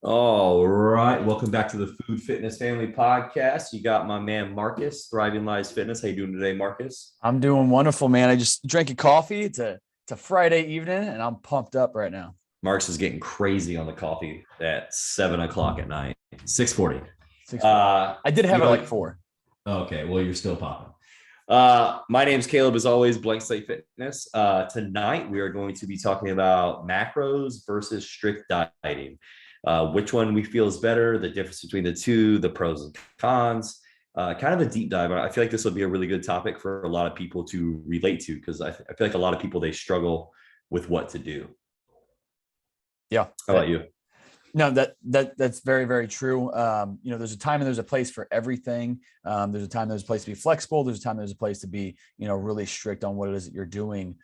All right. Welcome back to the Food Fitness Family Podcast. You got my man Marcus, Thriving Lives Fitness. How you doing today, Marcus? I'm doing wonderful, man. I just drank a coffee. It's a Friday evening, and I'm pumped up right now. Marcus is getting crazy on the coffee at 7 o'clock at night. 6:40. 6:40. I did have it like 4. Okay, well, you're still popping. My name's Caleb, as always, Blankslate Fitness. Tonight we are going to be talking about macros versus strict dieting. Which one we feel is better, the difference between the two, the pros and cons, kind of a deep dive. I feel like this will be a really good topic for a lot of people to relate to because I feel like a lot of people, they struggle with what to do. Yeah. How about you? No, that's very, very true. There's a time and there's a place for everything. There's a time, there's a place to be flexible. There's a time, there's a place to be, really strict on what it is that you're doing.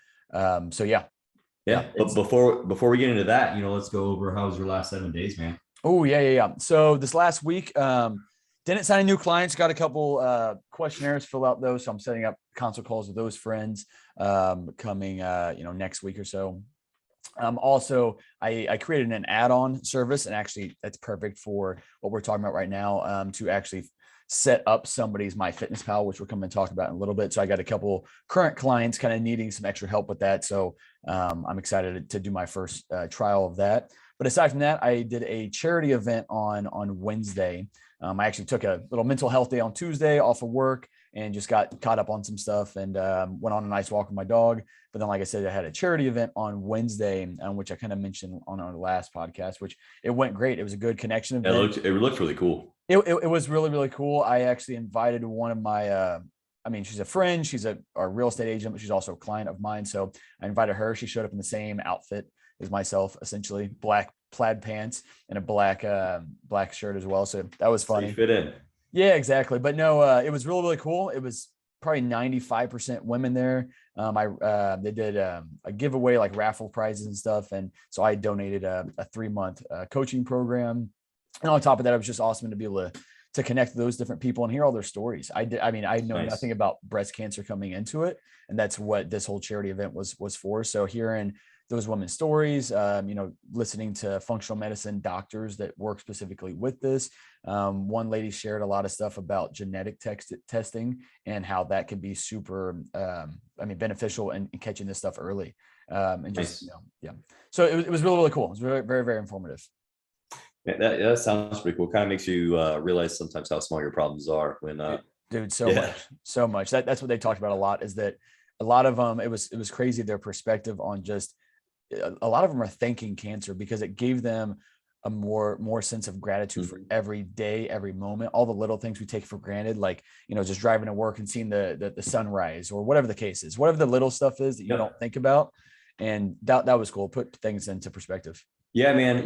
Yeah. But before we get into that, let's go over how was your last 7 days, man? Oh, yeah. So this last week, didn't sign any new clients, got a couple questionnaires, fill out those. So I'm setting up consult calls with those friends coming, next week or so. Also, I created an add-on service, and actually that's perfect for what we're talking about right now, to actually set up somebody's MyFitnessPal, which we'll come and talk about in a little bit. So I got a couple current clients kind of needing some extra help with that. So I'm excited to do my first trial of that. But aside from that, I did a charity event on Wednesday. I actually took a little mental health day on Tuesday off of work and just got caught up on some stuff and went on a nice walk with my dog. But then, like I said, I had a charity event on Wednesday, which I kind of mentioned on our last podcast, which it went great. It was a good connection event. It looked really cool. It was really, really cool. I actually invited one of my, she's a friend. She's a real estate agent, but she's also a client of mine. So I invited her. She showed up in the same outfit as myself, essentially black plaid pants and a black shirt as well. So that was funny. So you fit in. Yeah, exactly. But no, it was really, really cool. It was probably 95% women there. They did a giveaway, like raffle prizes and stuff. And so I donated a 3-month coaching program. And on top of that, it was just awesome to be able to connect with those different people and hear all their stories. I know nothing about breast cancer coming into it. And that's what this whole charity event was for. So hearing those women's stories, listening to functional medicine doctors that work specifically with this. One lady shared a lot of stuff about genetic testing and how that can be super, beneficial in catching this stuff early. Yeah. So it was really, really cool. It was very, very, very informative. Yeah, that sounds pretty cool. Kind of makes you realize sometimes how small your problems are when dude, so much. That's what they talked about a lot, is that a lot of them, it was crazy, their perspective on just, a lot of them are thanking cancer because it gave them a more sense of gratitude for every day, every moment, all the little things we take for granted, like, just driving to work and seeing the sunrise or whatever the case is, whatever the little stuff is that you don't think about. And that was cool. Put things into perspective. Yeah, man.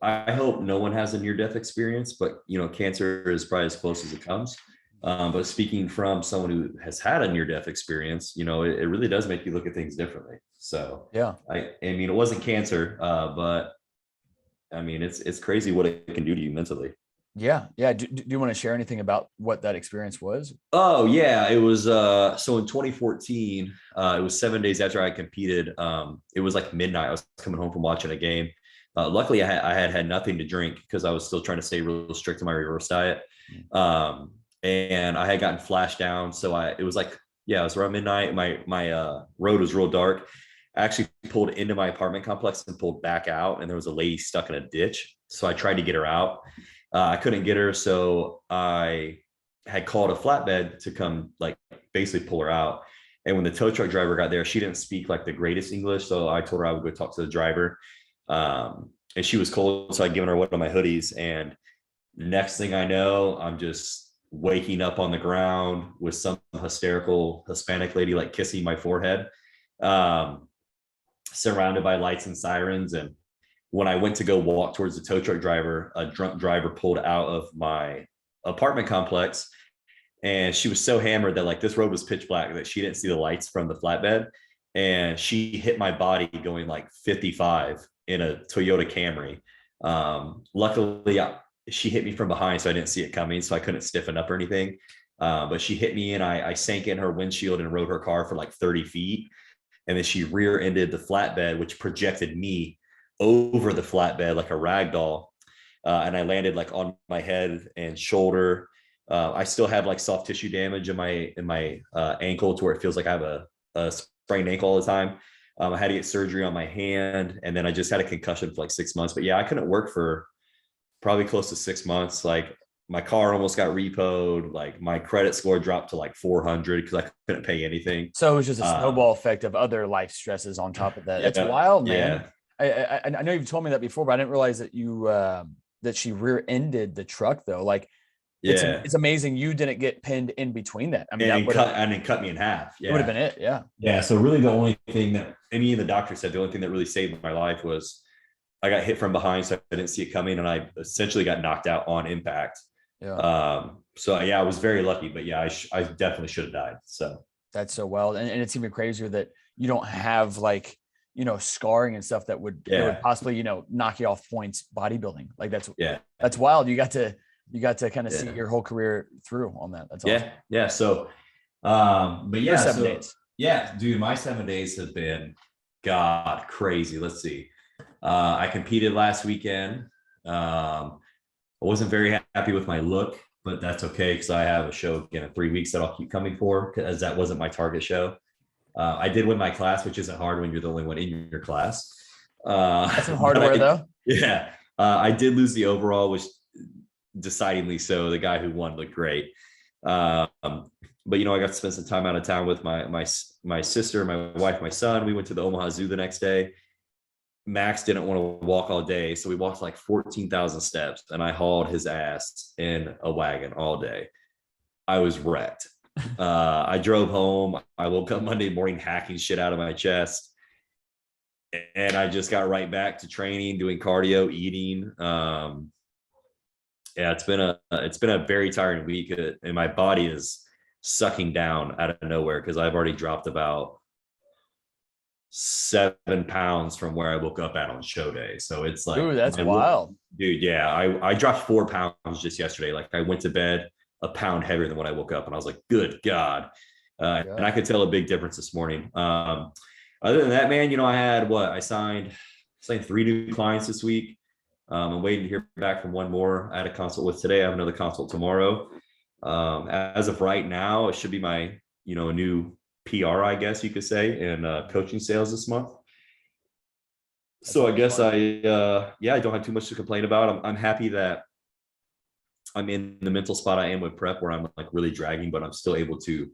I hope no one has a near-death experience, but cancer is probably as close as it comes. But speaking from someone who has had a near-death experience, it really does make you look at things differently. So yeah, it wasn't cancer, but it's crazy what it can do to you mentally. Yeah. Do you want to share anything about what that experience was? Oh yeah, it was so in 2014, it was 7 days after I competed. It was like midnight. I was coming home from watching a game. Luckily, I had nothing to drink because I was still trying to stay real strict to my reverse diet. And I had gotten flashed down. So it was around midnight. My road was real dark. I actually pulled into my apartment complex and pulled back out, and there was a lady stuck in a ditch. So I tried to get her out. I couldn't get her. So I had called a flatbed to come basically pull her out. And when the tow truck driver got there, she didn't speak the greatest English. So I told her I would go talk to the driver. And she was cold. So I'd given her one of my hoodies. And next thing I know, I'm just waking up on the ground with some hysterical Hispanic lady kissing my forehead, surrounded by lights and sirens. And when I went to go walk towards the tow truck driver, a drunk driver pulled out of my apartment complex, and she was so hammered that this road was pitch black that she didn't see the lights from the flatbed, and she hit my body going 55 in a Toyota Camry. Luckily, she hit me from behind, so I didn't see it coming, so I couldn't stiffen up or anything. But she hit me, and I sank in her windshield and rode her car for 30 feet. And then she rear-ended the flatbed, which projected me over the flatbed like a rag doll. And I landed like on my head and shoulder. I still have like soft tissue damage in my ankle to where it feels like I have a sprained ankle all the time. I had to get surgery on my hand, and then I just had a concussion for like 6 months. But yeah, I couldn't work for probably close to 6 months. Like my car almost got repoed. Like my credit score dropped to like 400 because I couldn't pay anything. So it was just a Uh, snowball effect of other life stresses on top of that. That's yeah, wild, man. yeah, I know you've told me that before, but I didn't realize that that she rear-ended the truck though. Like yeah. it's amazing you didn't get pinned in between that. I mean, that And would have cut and then cut me in half. it would have Yeah. been it. Yeah. Yeah. So really the only thing that any of the doctors said, the only thing that really saved my life was I got hit from behind, so I didn't see it coming, and I essentially got knocked out on impact. Yeah. So yeah, I was very lucky, but yeah, I definitely should have died. So That's so wild. And it's even crazier that you don't have like, scarring and stuff that would yeah, possibly, knock you off points bodybuilding. Like yeah, that's wild. You got to kind of see yeah, your whole career through on that. That's awesome. yeah, yeah. So, but Your yeah, 7 days. yeah, dude, my 7 days have been God crazy. Let's see. I competed last weekend. I wasn't very happy with my look, but that's okay because I have a show again in 3 weeks that I'll keep coming for because that wasn't my target show. I did win my class, which isn't hard when you're the only one in your class. That's some But hardware though. yeah, I did lose the overall, which decidingly so. The guy who won looked great. Um, but I got to spend some time out of town with my sister, my wife, my son. We went to the Omaha Zoo the next day. Max didn't want to walk all day, so we walked like 14,000 steps, and I hauled his ass in a wagon all day. I was wrecked. I drove home. I woke up Monday morning hacking shit out of my chest, and I just got right back to training, doing cardio, eating. Yeah, it's been a very tiring week, and my body is sucking down out of nowhere because I've already dropped about 7 pounds from where I woke up at on show day. So it's like, Ooh, that's wild. dude, yeah, I dropped 4 pounds just yesterday. Like I went to bed a pound heavier than when I woke up, and I was like, good God. And I could tell a big difference this morning. Other than that, man, I signed 3 new clients this week. I'm waiting to hear back from one more. I had a consult with today. I have another consult tomorrow. As of right now, it should be my, new PR, I guess you could say, in coaching sales this month. So I guess I don't have too much to complain about. I'm happy that I'm in the mental spot I am with prep where I'm like really dragging, but I'm still able to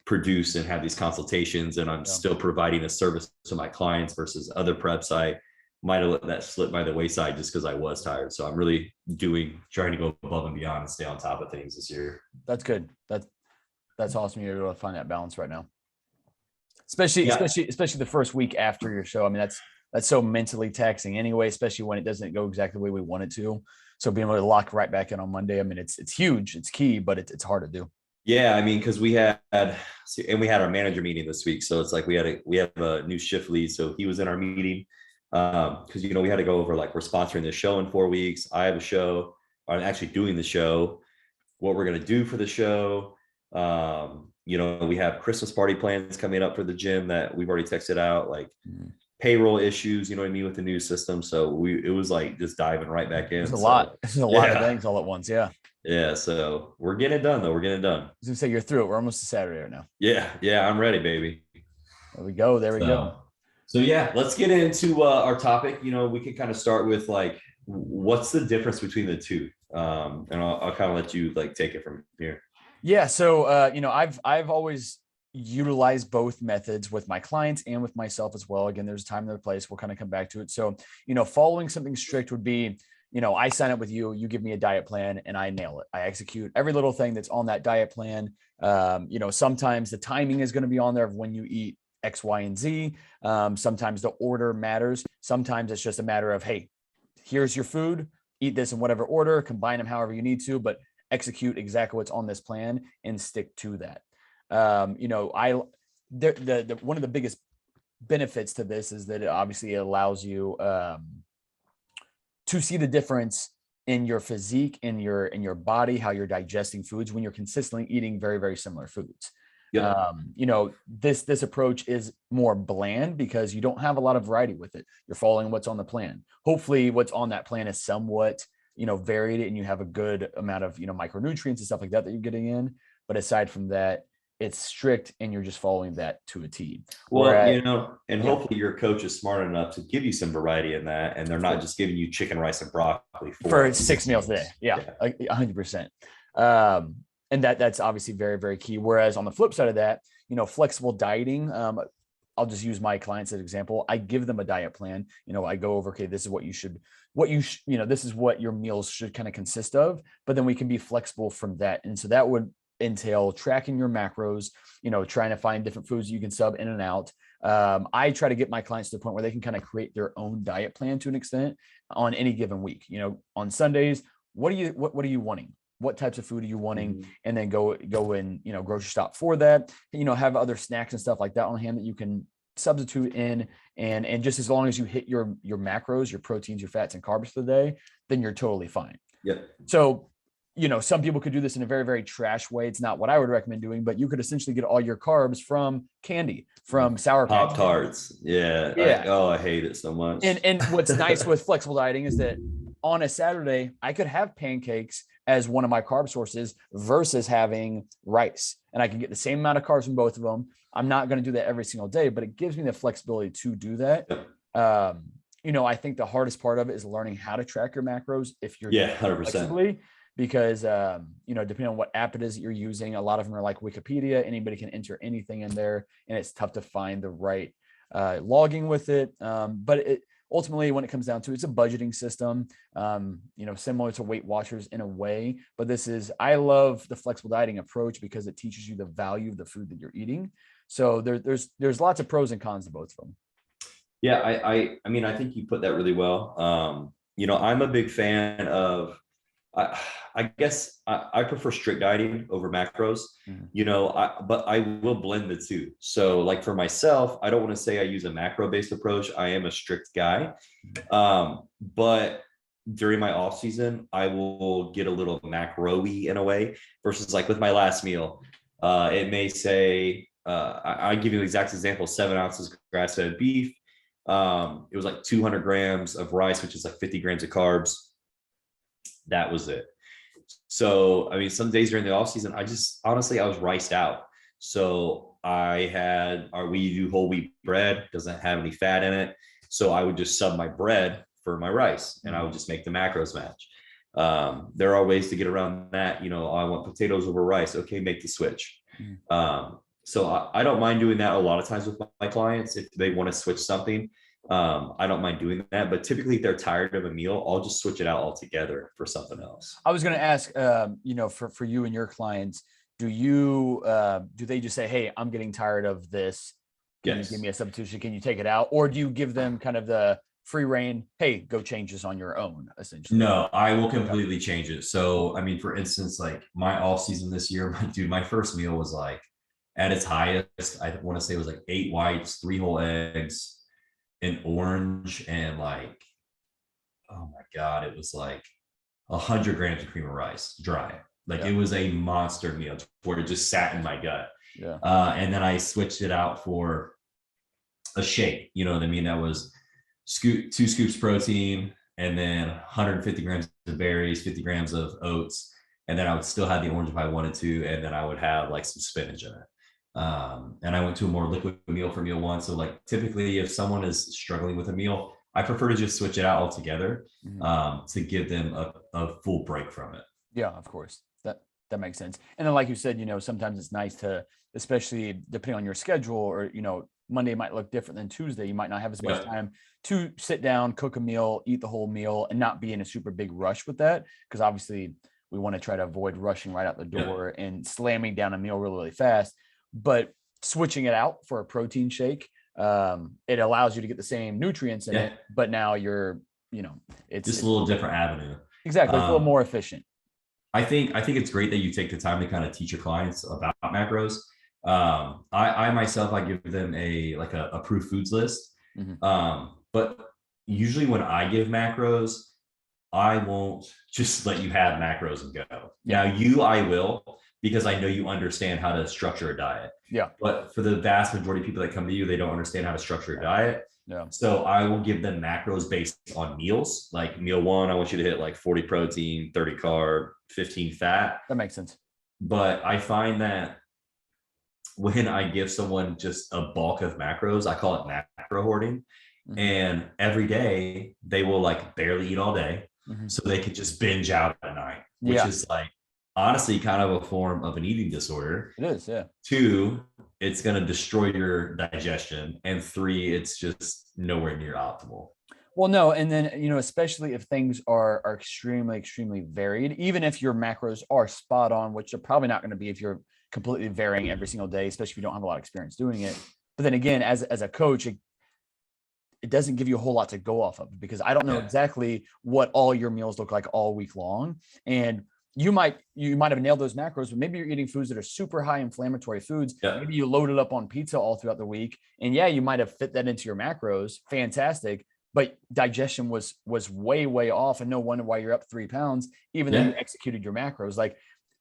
produce and have these consultations, and I'm still providing a service to my clients versus other preps. I might have let that slip by the wayside just because I was tired. So I'm really trying to go above and beyond and stay on top of things this year. That's good. That's awesome. You're able to find that balance right now. Especially the first week after your show. I mean, that's so mentally taxing anyway, especially when it doesn't go exactly the way we want it to. So being able to lock right back in on Monday, I mean, it's huge, it's key, but it's hard to do. Yeah, I mean, because we had our manager meeting this week, so it's like we have a new shift lead, so he was in our meeting because we had to go over like we're sponsoring this show in 4 weeks. I have a show. I'm actually doing the show. What we're gonna do for the show. We have Christmas party plans coming up for the gym that we've already texted out, like payroll issues, you know what I mean, with the new system. So it was like just diving right back in. There's a lot. There's a lot of things all at once. Yeah. Yeah. So we're getting it done though. We're getting it done. I was gonna say you're through it. We're almost to Saturday right now. Yeah. Yeah. I'm ready, baby. There we go. There we go. So yeah, let's get into our topic. We can kind of start with like, what's the difference between the two? And I'll kind of let you like take it from here. Yeah. So, I've always utilized both methods with my clients and with myself as well. Again, there's a time and a place. We'll kind of come back to it. So, following something strict would be, I sign up with you, you give me a diet plan and I nail it. I execute every little thing that's on that diet plan. Sometimes the timing is going to be on there of when you eat X, Y, and Z. Sometimes the order matters. Sometimes it's just a matter of, hey, here's your food, eat this in whatever order, combine them however you need to, but execute exactly what's on this plan and stick to that. One of the biggest benefits to this is that it obviously allows you to see the difference in your physique, in your body, how you're digesting foods when you're consistently eating very, very similar foods. Yep. This approach is more bland because you don't have a lot of variety with it. You're following what's on the plan. Hopefully what's on that plan is somewhat, varied, and you have a good amount of, micronutrients and stuff like that you're getting in. But aside from that, it's strict and you're just following that to a T. Well, Whereas, and yeah, hopefully your coach is smart enough to give you some variety in that, and they're not just giving you chicken, rice, and broccoli for for 6 meals a day. Yeah, Yeah. 100%. And that's obviously very, very key. Whereas on the flip side of that, flexible dieting, I'll just use my clients as an example. I give them a diet plan. I go over, okay, this is this is what your meals should kind of consist of, but then we can be flexible from that. And so that would entail tracking your macros, trying to find different foods you can sub in and out. I try to get my clients to the point where they can kind of create their own diet plan to an extent on any given week. On Sundays, what are you wanting? What types of food are you wanting? Mhm. And then go and, grocery shop for that, have other snacks and stuff like that on hand that you can substitute in. And just as long as you hit your macros, your proteins, your fats and carbs for the day, then you're totally fine. Yep. So, some people could do this in a very, very trash way. It's not what I would recommend doing, but you could essentially get all your carbs from candy, from Sour Patch. Pop-Tarts. Yeah. Yeah. I hate it so much. And what's nice with flexible dieting is that on a Saturday, I could have pancakes as one of my carb sources versus having rice. And I can get the same amount of carbs from both of them. I'm not going to do that every single day, but it gives me the flexibility to do that. Yep. I think the hardest part of it is learning how to track your macros if you're 100%. flexibly, because depending on what app it is that you're using, a lot of them are like Wikipedia. Anybody can enter anything in there, and it's tough to find the right logging with it. But ultimately, when it comes down to it, it's a budgeting system, similar to Weight Watchers in a way. But I love the flexible dieting approach because it teaches you the value of the food that you're eating. So there's lots of pros and cons to both of them. Yeah, I mean, I think you put that really well. I'm a big fan of, I guess I prefer strict dieting over macros, but I will blend the two. So like for myself, I don't want to say I use a macro based approach. I am a strict guy. But during my off season, I will get a little macro-y in a way versus like with my last meal. It may say, I give you an exact example, 7 ounces grass-fed beef. It was like 200 grams of rice, which is like 50 grams of carbs. That was it. So, I mean, some days during the off season, I was riced out. So we do whole wheat bread, doesn't have any fat in it. So I would just sub my bread for my rice and I would just make the macros match. There are ways to get around that. I want potatoes over rice. Okay, make the switch. So I don't mind doing that a lot of times with my clients. If they want to switch something, I don't mind doing that. But typically if they're tired of a meal, I'll just switch it out altogether for something else. I was going to ask, for you and your clients, do they just say, hey, I'm getting tired of this. Can you give me a substitution? Can you take it out? Or do you give them kind of the free reign? Hey, go change this on your own, essentially. No, I will completely change it. So, I mean, for instance, like my off season this year, my first meal was like at its highest, I want to say it was like 8 whites, 3 whole eggs, an orange, and like, oh my God, it was like 100 grams of cream of rice, dry. Like It was a monster meal where it just sat in my gut. Yeah. And then I switched it out for a shake. You know what I mean? That was 2 scoops protein and then 150 grams of berries, 50 grams of oats. And then I would still have the orange if I wanted to. And then I would have like some spinach in it. And I went to a more liquid meal for meal 1. So like typically if someone is struggling with a meal, I prefer to just switch it out altogether to give them a full break from it. Yeah, of course. That makes sense. And then like you said, sometimes it's nice to, especially depending on your schedule or, Monday might look different than Tuesday. You might not have as much time to sit down, cook a meal, eat the whole meal, and not be in a super big rush with that. Because obviously we want to try to avoid rushing right out the door and slamming down a meal really, really fast. But switching it out for a protein shake, it allows you to get the same nutrients in it, but now you're, it's just a little different avenue. Exactly. It's a little more efficient. I think it's great that you take the time to kind of teach your clients about macros. I myself, I give them a approved foods list. But usually when I give macros, I won't just let you have macros and go. Now I will, because I know you understand how to structure a diet. Yeah. But for the vast majority of people that come to you, they don't understand how to structure a diet. Yeah. So I will give them macros based on meals. Like meal one, I want you to hit like 40 protein, 30 carb, 15 fat. That makes sense. But I find that when I give someone just a bulk of macros, I call it macro hoarding. Mm-hmm. And every day they will like barely eat all day. Mm-hmm. So they could just binge out at night, which Yeah. is like honestly kind of a form of an eating disorder. It is. Yeah. 2, it's going to destroy your digestion. And 3, it's just nowhere near optimal. Well, no. And then, especially if things are extremely, extremely varied, even if your macros are spot on, which they're probably not going to be if you're completely varying every single day, especially if you don't have a lot of experience doing it. But then again, as a coach, it doesn't give you a whole lot to go off of, because I don't know exactly what all your meals look like all week long. And you might have nailed those macros, but maybe you're eating foods that are super high inflammatory foods. Yeah. Maybe you loaded up on pizza all throughout the week, and yeah, you might have fit that into your macros. Fantastic. But digestion was way, way off. And no wonder why you're up 3 pounds, even though you executed your macros. Like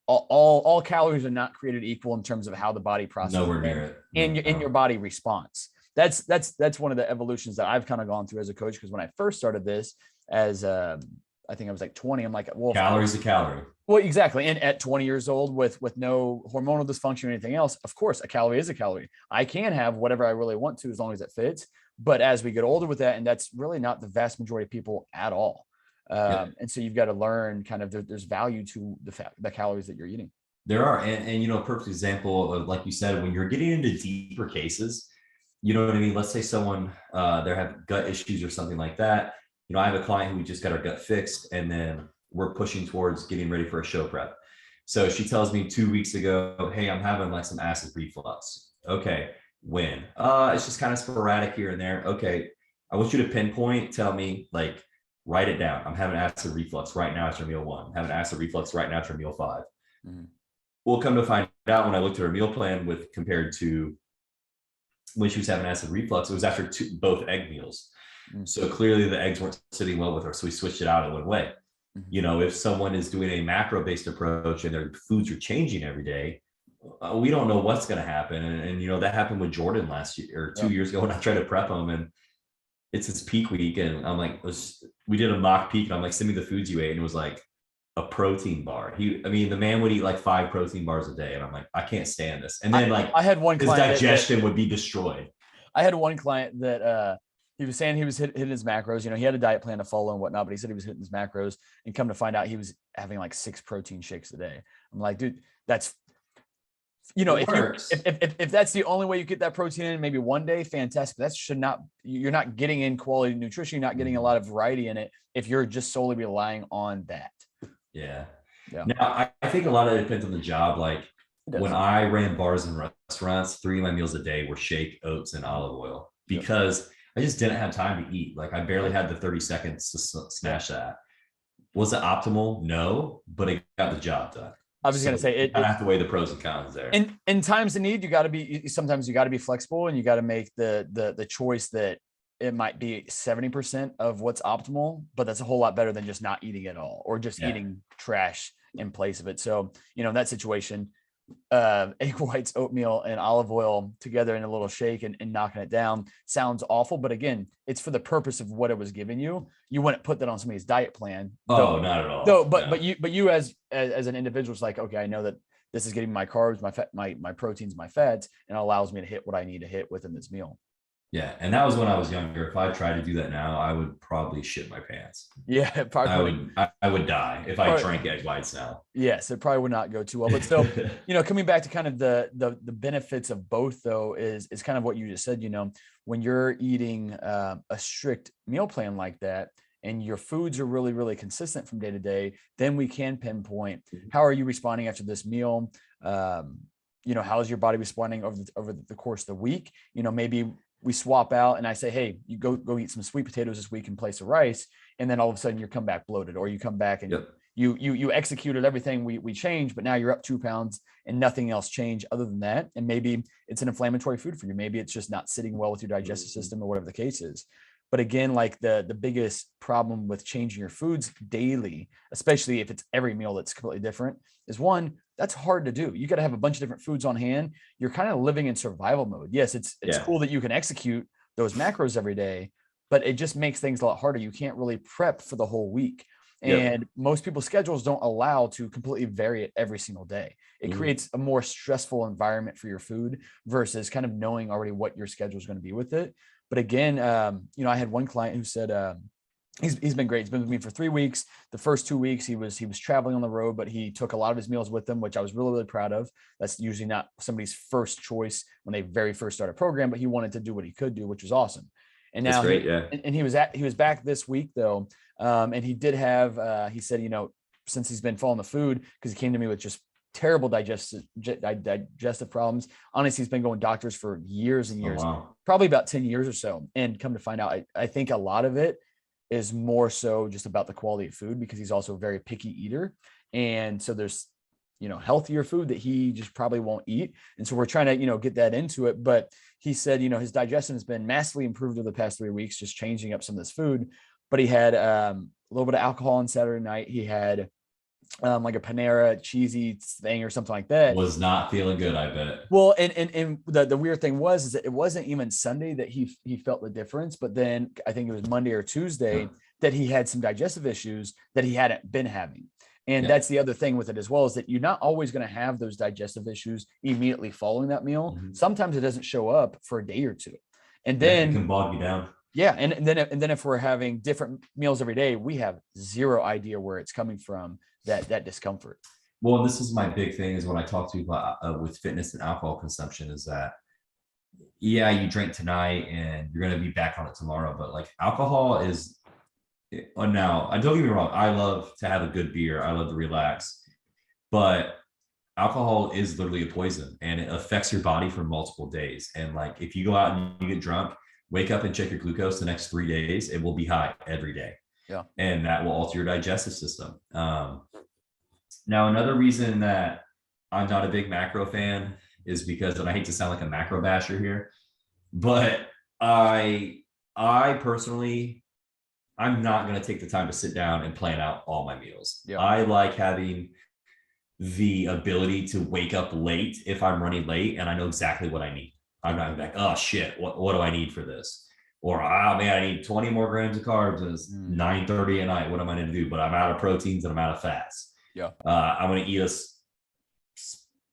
all calories are not created equal in terms of how the body processes Nowhere near it. and your body response. That's one of the evolutions that I've kind of gone through as a coach. Because when I first started this as I think I was like 20, I'm like, well, calories a calorie. Well, exactly. And at 20 years old with no hormonal dysfunction or anything else, of course, a calorie is a calorie. I can have whatever I really want to as long as it fits. But as we get older with that, and that's really not the vast majority of people at all. And so you've got to learn kind of there's value to the calories that you're eating. There are. And a perfect example of, like you said, when you're getting into deeper cases, you know what I mean? Let's say someone, they have gut issues or something like that. I have a client who we just got her gut fixed, and then we're pushing towards getting ready for a show prep. So she tells me 2 weeks ago, hey, I'm having like some acid reflux. Okay. When? It's just kind of sporadic here and there. Okay. I want you to pinpoint, tell me, like, write it down. I'm having acid reflux right now after meal 1. I'm having acid reflux right now after meal 5. Mm-hmm. We'll come to find out when I looked at her meal plan compared to when she was having acid reflux, it was after both egg meals. Mm-hmm. So clearly the eggs weren't sitting well with her. So we switched it out and went away. Mm-hmm. If someone is doing a macro-based approach and their foods are changing every day, we don't know what's going to happen. And that happened with Jordan last year or 2 years ago when I tried to prep him, and it's his peak week. And I'm like, we did a mock peak, and I'm like, send me the foods you ate. And it was like a protein bar. The man would eat like 5 protein bars a day. And I'm like, I can't stand this. And then I had one client, his digestion would be destroyed. I had one client that, he was saying he was hitting his macros. He had a diet plan to follow and whatnot, but he said he was hitting his macros, and come to find out he was having like 6 protein shakes a day. I'm like, dude, that's, if that's the only way you get that protein in, maybe one day, fantastic. That you're not getting in quality nutrition. You're not getting a lot of variety in it if you're just solely relying on that. Yeah. Now I think a lot of it depends on the job. Like when I ran bars and restaurants, 3 of my meals a day were shake, oats, and olive oil, because I just didn't have time to eat. Like I barely had the 30 seconds to smash that. Was it optimal? No, but it got the job done. I was going to say I have to weigh the pros and cons there. In times of need, sometimes you got to be flexible, and you got to make the choice that it might be 70% of what's optimal, but that's a whole lot better than just not eating at all, or just eating trash in place of it. So, in that situation, egg whites, oatmeal, and olive oil together in a little shake and knocking it down sounds awful. But again, it's for the purpose of what it was giving you. You wouldn't put that on somebody's diet plan. Not at all. No, but you as an individual is like, okay, I know that this is getting my carbs, my fat, my proteins, my fats, and it allows me to hit what I need to hit within this meal. Yeah. And that was when I was younger. If I tried to do that now, I would probably shit my pants. Yeah, probably. I would die if I drank egg whites now. Yes, it probably would not go too well. But still, coming back to kind of the benefits of both, though, is kind of what you just said. When you're eating a strict meal plan like that, and your foods are really, really consistent from day to day, then we can pinpoint how are you responding after this meal. How is your body responding over the course of the week? Maybe we swap out and I say, hey, you go eat some sweet potatoes this week in place of rice. And then all of a sudden you come back bloated, or you come back and you executed everything we changed, but now you're up 2 pounds and nothing else changed other than that. And maybe it's an inflammatory food for you. Maybe it's just not sitting well with your digestive system, or whatever the case is. But again, like the biggest problem with changing your foods daily, especially if it's every meal that's completely different, is one, that's hard to do. You got to have a bunch of different foods on hand. You're kind of living in survival mode. Yes, it's Yeah. cool that you can execute those macros every day, but it just makes things a lot harder. You can't really prep for the whole week. Yep. And most people's schedules don't allow to completely vary it every single day. It creates a more stressful environment for your food versus kind of knowing already what your schedule is going to be with it. But again, I had one client who said, he's been great. He's been with me for 3 weeks. The first 2 weeks he was traveling on the road, but he took a lot of his meals with him, which I was really, really proud of. That's usually not somebody's first choice when they very first start a program, but he wanted to do what he could do, which was awesome. And now, That's great. Yeah. and he was back this week though. And he did have, he said, since he's been following the food, because he came to me with just terrible digestive problems. Honestly, he's been going doctors for years and years, probably about 10 years or so. And come to find out, I think a lot of it is more so just about the quality of food, because he's also a very picky eater. And so there's, healthier food that he just probably won't eat. And so we're trying to, get that into it. But he said, his digestion has been massively improved over the past 3 weeks, just changing up some of this food. But he had a little bit of alcohol on Saturday night. He had like a Panera cheesy thing or something like that. Was not feeling good, I bet. Well, and the weird thing is that it wasn't even Sunday that he felt the difference, but then I think it was Monday or Tuesday that he had some digestive issues that he hadn't been having. And that's the other thing with it as well, is that you're not always going to have those digestive issues immediately following that meal. Sometimes it doesn't show up for a day or two. And then it can bog you down. Yeah. And then if we're having different meals every day, we have zero idea where it's coming from, that discomfort. Well, this is my big thing is when I talk to people with fitness and alcohol consumption is that, yeah, you drink tonight and you're going to be back on it tomorrow. But like alcohol is, now, don't get me wrong. I love to have a good beer. I love to relax. But alcohol is literally a poison and it affects your body for multiple days. And like, if you go out and you get drunk, wake up and check your glucose the next 3 days, it will be high every day. Yeah. And that will alter your digestive system. Now, another reason that I'm not a big macro fan is because, and I hate to sound like a macro basher here, but I personally, I'm not going to take the time to sit down and plan out all my meals. Yeah. I like having the ability to wake up late if I'm running late and I know exactly what I need. I'm not like, oh shit, what do I need for this? Or, oh man, I need 20 more grams of carbs. It's 9:30 at night. What am I going to do? But I'm out of proteins and I'm out of fats. Yeah. I'm going to eat a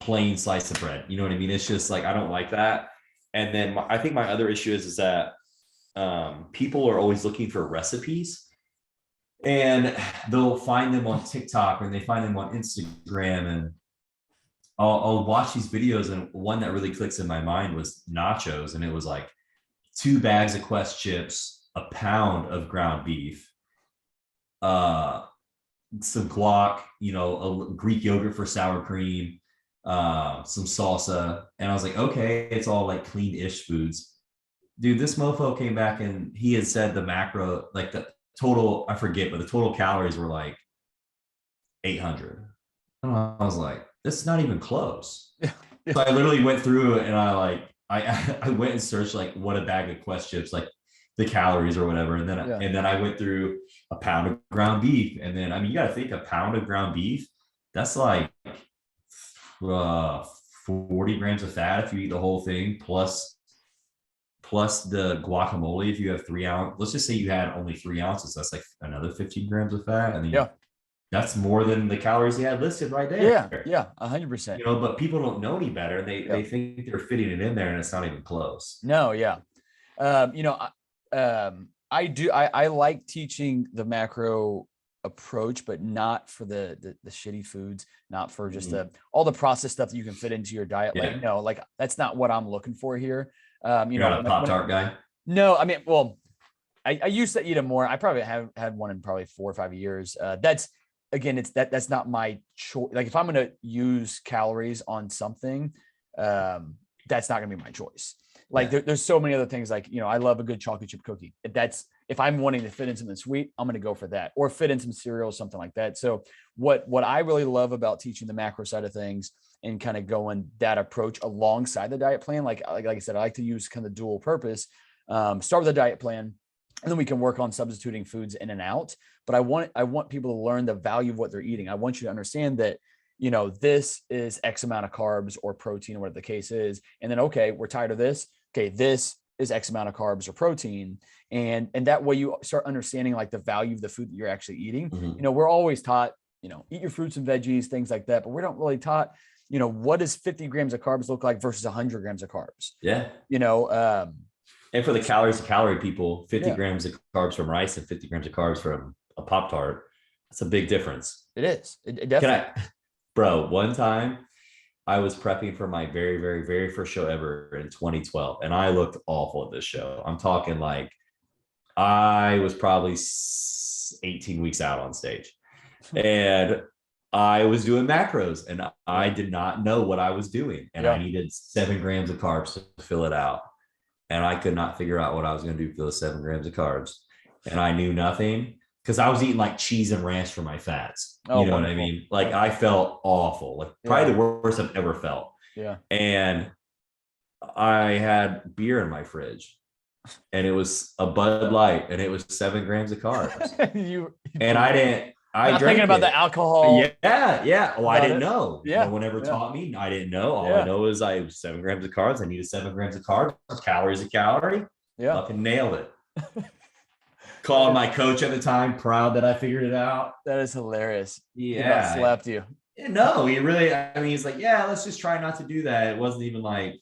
plain slice of bread. You know what I mean? It's just like, I don't like that. And then I think my other issue is that people are always looking for recipes and they'll find them on TikTok and they find them on Instagram, and I'll watch these videos, and one that really clicks in my mind was nachos, and it was like 2 bags of Quest chips, a pound of ground beef, some guac, a Greek yogurt for sour cream, some salsa. And I was like, okay, it's all like clean-ish foods. Dude, this mofo came back and he had said the macro, like the total, I forget, but the total calories were like 800. And I was like, this is not even close. Yeah. So I literally went through it and I went and searched like what a bag of Quest chips, like the calories or whatever. And then I went through a pound of ground beef. And then, I mean, you got to think a pound of ground beef, that's like 40 grams of fat if you eat the whole thing, plus the guacamole. If you have 3 ounces, let's just say you had only 3 ounces, that's like another 15 grams of fat. And then that's more than the calories he had listed right there. Yeah, 100%. But people don't know any better. They think they're fitting it in there, and it's not even close. No, yeah. I like teaching the macro approach, but not for the shitty foods, not for just all the processed stuff that you can fit into your diet. Like that's not what I'm looking for here. You're not a Pop-Tart guy? No, I mean, well, I used to eat them more. I probably have had one in probably 4 or 5 years. That's not my choice. Like if I'm going to use calories on something, that's not going to be my choice. Like there's so many other things. Like, I love a good chocolate chip cookie. If I'm wanting to fit in something sweet, I'm going to go for that, or fit in some cereal, something like that. So what I really love about teaching the macro side of things and kind of going that approach alongside the diet plan, like I said, I like to use kind of dual purpose. Start with a diet plan, and then we can work on substituting foods in and out. But I want people to learn the value of what they're eating. I want you to understand that this is X amount of carbs or protein or whatever the case is. And then, okay, we're tired of this. Okay, this is X amount of carbs or protein. And that way you start understanding like the value of the food that you're actually eating. Mhm. We're always taught, eat your fruits and veggies, things like that, but we don't really taught, what does 50 grams of carbs look like versus 100 grams of carbs? Yeah. You know, And for the calories to calorie people, 50 Yeah. grams of carbs from rice and 50 grams of carbs from a Pop Tart, that's a big difference. it is. It Can definitely. bro, one time I was prepping for my very, very, very first show ever in 2012, and I looked awful at this show. I'm talking like I was probably 18 weeks out on stage, and I was doing macros, and I did not know what I was doing, and I needed 7 grams of carbs to fill it out, and I could not figure out what I was going to do for those 7 grams of carbs, and I knew nothing because I was eating like cheese and ranch for my fats. Oh, You know wonderful. what I mean? Like I felt awful, like probably the worst I've ever felt. Yeah. And I had beer in my fridge, and it was a Bud Light, and it was 7 grams of carbs. And I didn't. I not drank thinking about it. the alcohol. Yeah. Well, I didn't it. know. Yeah. No one ever taught me. I didn't know. All Yeah. I know is I was 7 grams of carbs. I needed 7 grams of carbs. Calories a calorie. Yeah. Fucking nailed it. Calling my coach at the time, proud that I figured it out. That is hilarious. Yeah. He about slapped you. No, he really, I mean, he's like, yeah, let's just try not to do that. It wasn't even like,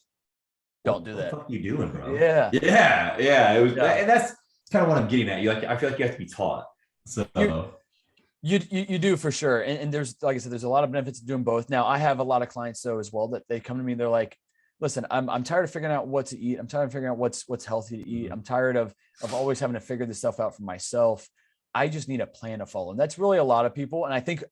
don't do that. What the fuck are you doing, bro? Yeah. It was, and that's kind of what I'm getting at. You like, I feel like you have to be taught. So you do for sure. And there's, like I said, there's a lot of benefits to doing both. Now I have a lot of clients though as well that they come to me, they're like, listen, I'm tired of figuring out what to eat. I'm tired of figuring out what's healthy to eat. I'm tired of always having to figure this stuff out for myself. I just need a plan to follow. And that's really a lot of people. And I think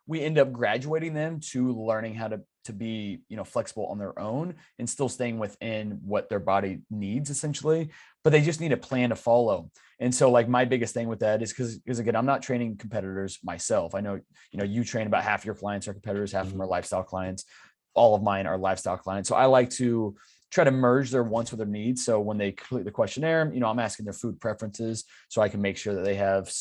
we end up graduating them to learning how to be, flexible on their own and still staying within what their body needs essentially, but they just need a plan to follow. And so like my biggest thing with that is because again, I'm not training competitors myself. I know, you train about half your clients are competitors, half of them are lifestyle clients. All of mine are lifestyle clients. So I like to try to merge their wants with their needs. So when they complete the questionnaire, I'm asking their food preferences so I can make sure that they have,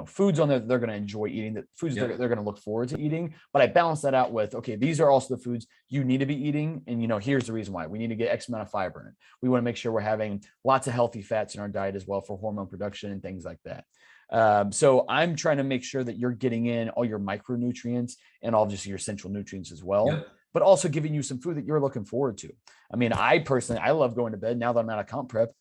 foods on there that they're going to enjoy eating, that foods they're going to look forward to eating. But I balance that out with, okay, these are also the foods you need to be eating. And, here's the reason why. We need to get X amount of fiber in it. We want to make sure we're having lots of healthy fats in our diet as well for hormone production and things like that. So I'm trying to make sure that you're getting in all your micronutrients and all just your essential nutrients as well. But also giving you some food that you're looking forward to. I mean, I love going to bed now that I'm out of comp prep.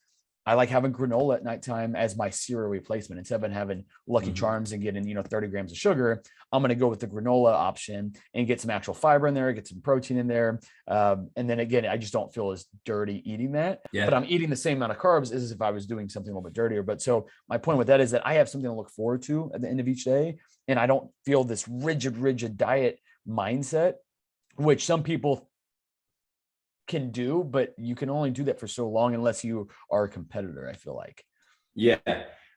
I like having granola at nighttime as my cereal replacement. Instead of having Lucky Charms and getting, 30 grams of sugar, I'm going to go with the granola option and get some actual fiber in there, get some protein in there. And then again, I just don't feel as dirty eating that, but I'm eating the same amount of carbs as if I was doing something a little bit dirtier. But so my point with that is that I have something to look forward to at the end of each day. And I don't feel this rigid diet mindset, which some people can do, but you can only do that for so long unless you are a competitor, I feel like. Yeah,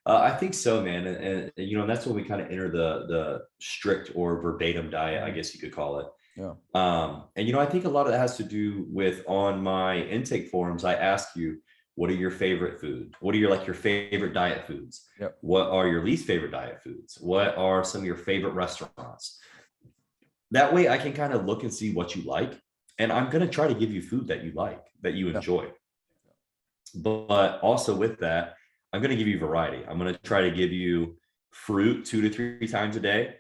I think so, man. And that's when we kind of enter the strict or verbatim diet, I guess you could call it. Yeah. And I think a lot of that has to do with, on my intake forums, I ask you, what are your favorite foods? What are your favorite diet foods? Yep. What are your least favorite diet foods? What are some of your favorite restaurants? That way I can kind of look and see what you like. And I'm going to try to give you food that you like, that you enjoy. But also with that, I'm going to give you variety. I'm going to try to give you fruit 2 to 3 times a day,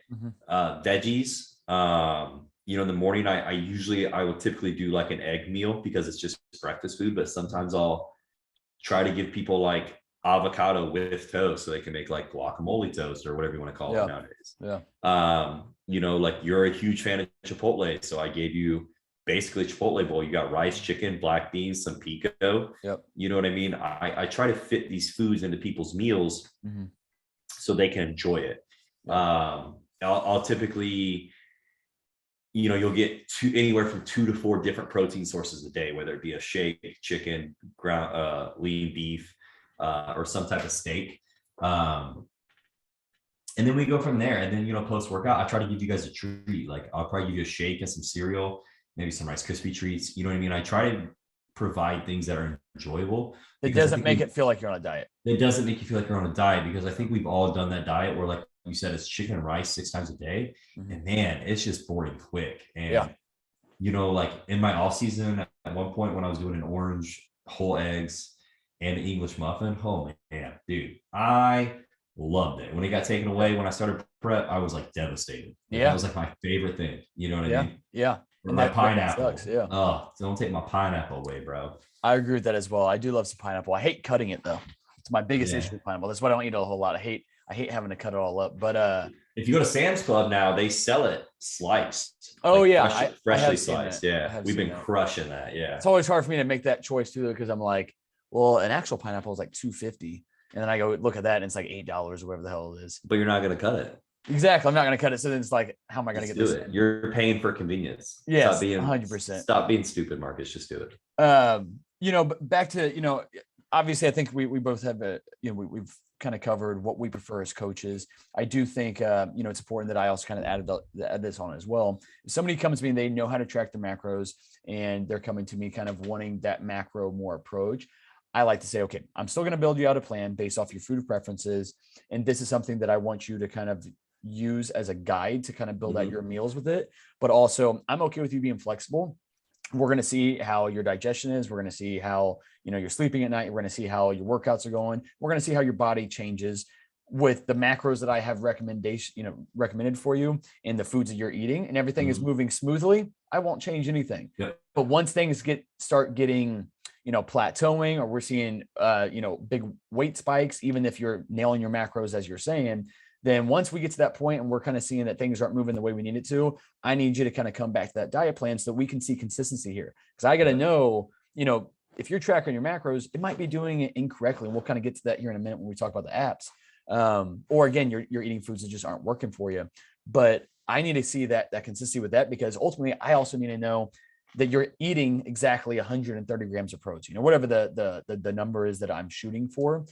veggies. In the morning, I will typically do like an egg meal because it's just breakfast food. But sometimes I'll try to give people like avocado with toast so they can make like guacamole toast or whatever you want to call it nowadays. Like you're a huge fan of Chipotle. So I gave you basically Chipotle bowl. You got rice, chicken, black beans, some pico. You know what I mean? I try to fit these foods into people's meals so they can enjoy it. I'll typically, you'll get anywhere from 2 to 4 different protein sources a day, whether it be a shake, chicken, ground, lean beef, or some type of steak. And then we go from there. And then, post workout, I try to give you guys a treat. Like I'll probably give you a shake and some cereal, maybe some Rice Krispie treats. You know what I mean? I try to provide things that are enjoyable. It doesn't make it feel like you're on a diet. It doesn't make you feel like you're on a diet, because I think we've all done that diet where like you said, it's chicken and rice 6 times a day. Mhm. And man, it's just boring quick. And, Yeah. like in my off season, at one point when I was doing an orange, whole eggs, and an English muffin, oh man, dude, I loved it. When it got taken away, when I started prep, I was like devastated. Like, that Yeah. was like my favorite thing. You know what I Yeah. mean? Yeah. Or And my that pineapple. sucks. Yeah. Oh, don't take my pineapple away, bro. I agree with that as well. I do love some pineapple. I hate cutting it though. It's my biggest Yeah. issue with pineapple. That's why I don't eat it a whole lot. I hate having to cut it all up. But If you go to Sam's Club now, they sell it sliced. oh like yeah, I freshly have seen sliced. that. I Yeah, have we've seen been that. crushing that. Yeah, It's always hard for me to make that choice too, because I'm like, well, an actual pineapple is like $2.50, and then I go look at that and it's like $8 or whatever the hell it is. but you're not gonna cut it. Exactly, I'm not going to cut it. So then it's like, how am I going to Just get do this? it. You're paying for convenience. Yes, 100%. Stop being stupid, Marcus. Just do it. But back to obviously, I think we both have we've kind of covered what we prefer as coaches. I do think it's important that I also kind of add this on as well. If somebody comes to me and they know how to track their macros and they're coming to me kind of wanting that macro more approach, I like to say, okay, I'm still going to build you out a plan based off your food preferences, and this is something that I want you to kind of use as a guide to kind of build out your meals with it. But also, I'm okay with you being flexible. We're going to see how your digestion is. We're going to see how, you're sleeping at night. We're going to see how your workouts are going. We're going to see how your body changes with the macros that I have recommended for you and the foods that you're eating, and everything is moving smoothly. I won't change anything. Yep. But once things start getting, plateauing, or we're seeing, big weight spikes, even if you're nailing your macros, as you're saying, then once we get to that point and we're kind of seeing that things aren't moving the way we need it to, I need you to kind of come back to that diet plan so that we can see consistency here. Because I got to know, if you're tracking your macros, it might be doing it incorrectly. And we'll kind of get to that here in a minute when we talk about the apps. Or again, you're eating foods that just aren't working for you. But I need to see that consistency with that, because ultimately I also need to know that you're eating exactly 130 grams of protein, or whatever the number is that I'm shooting for.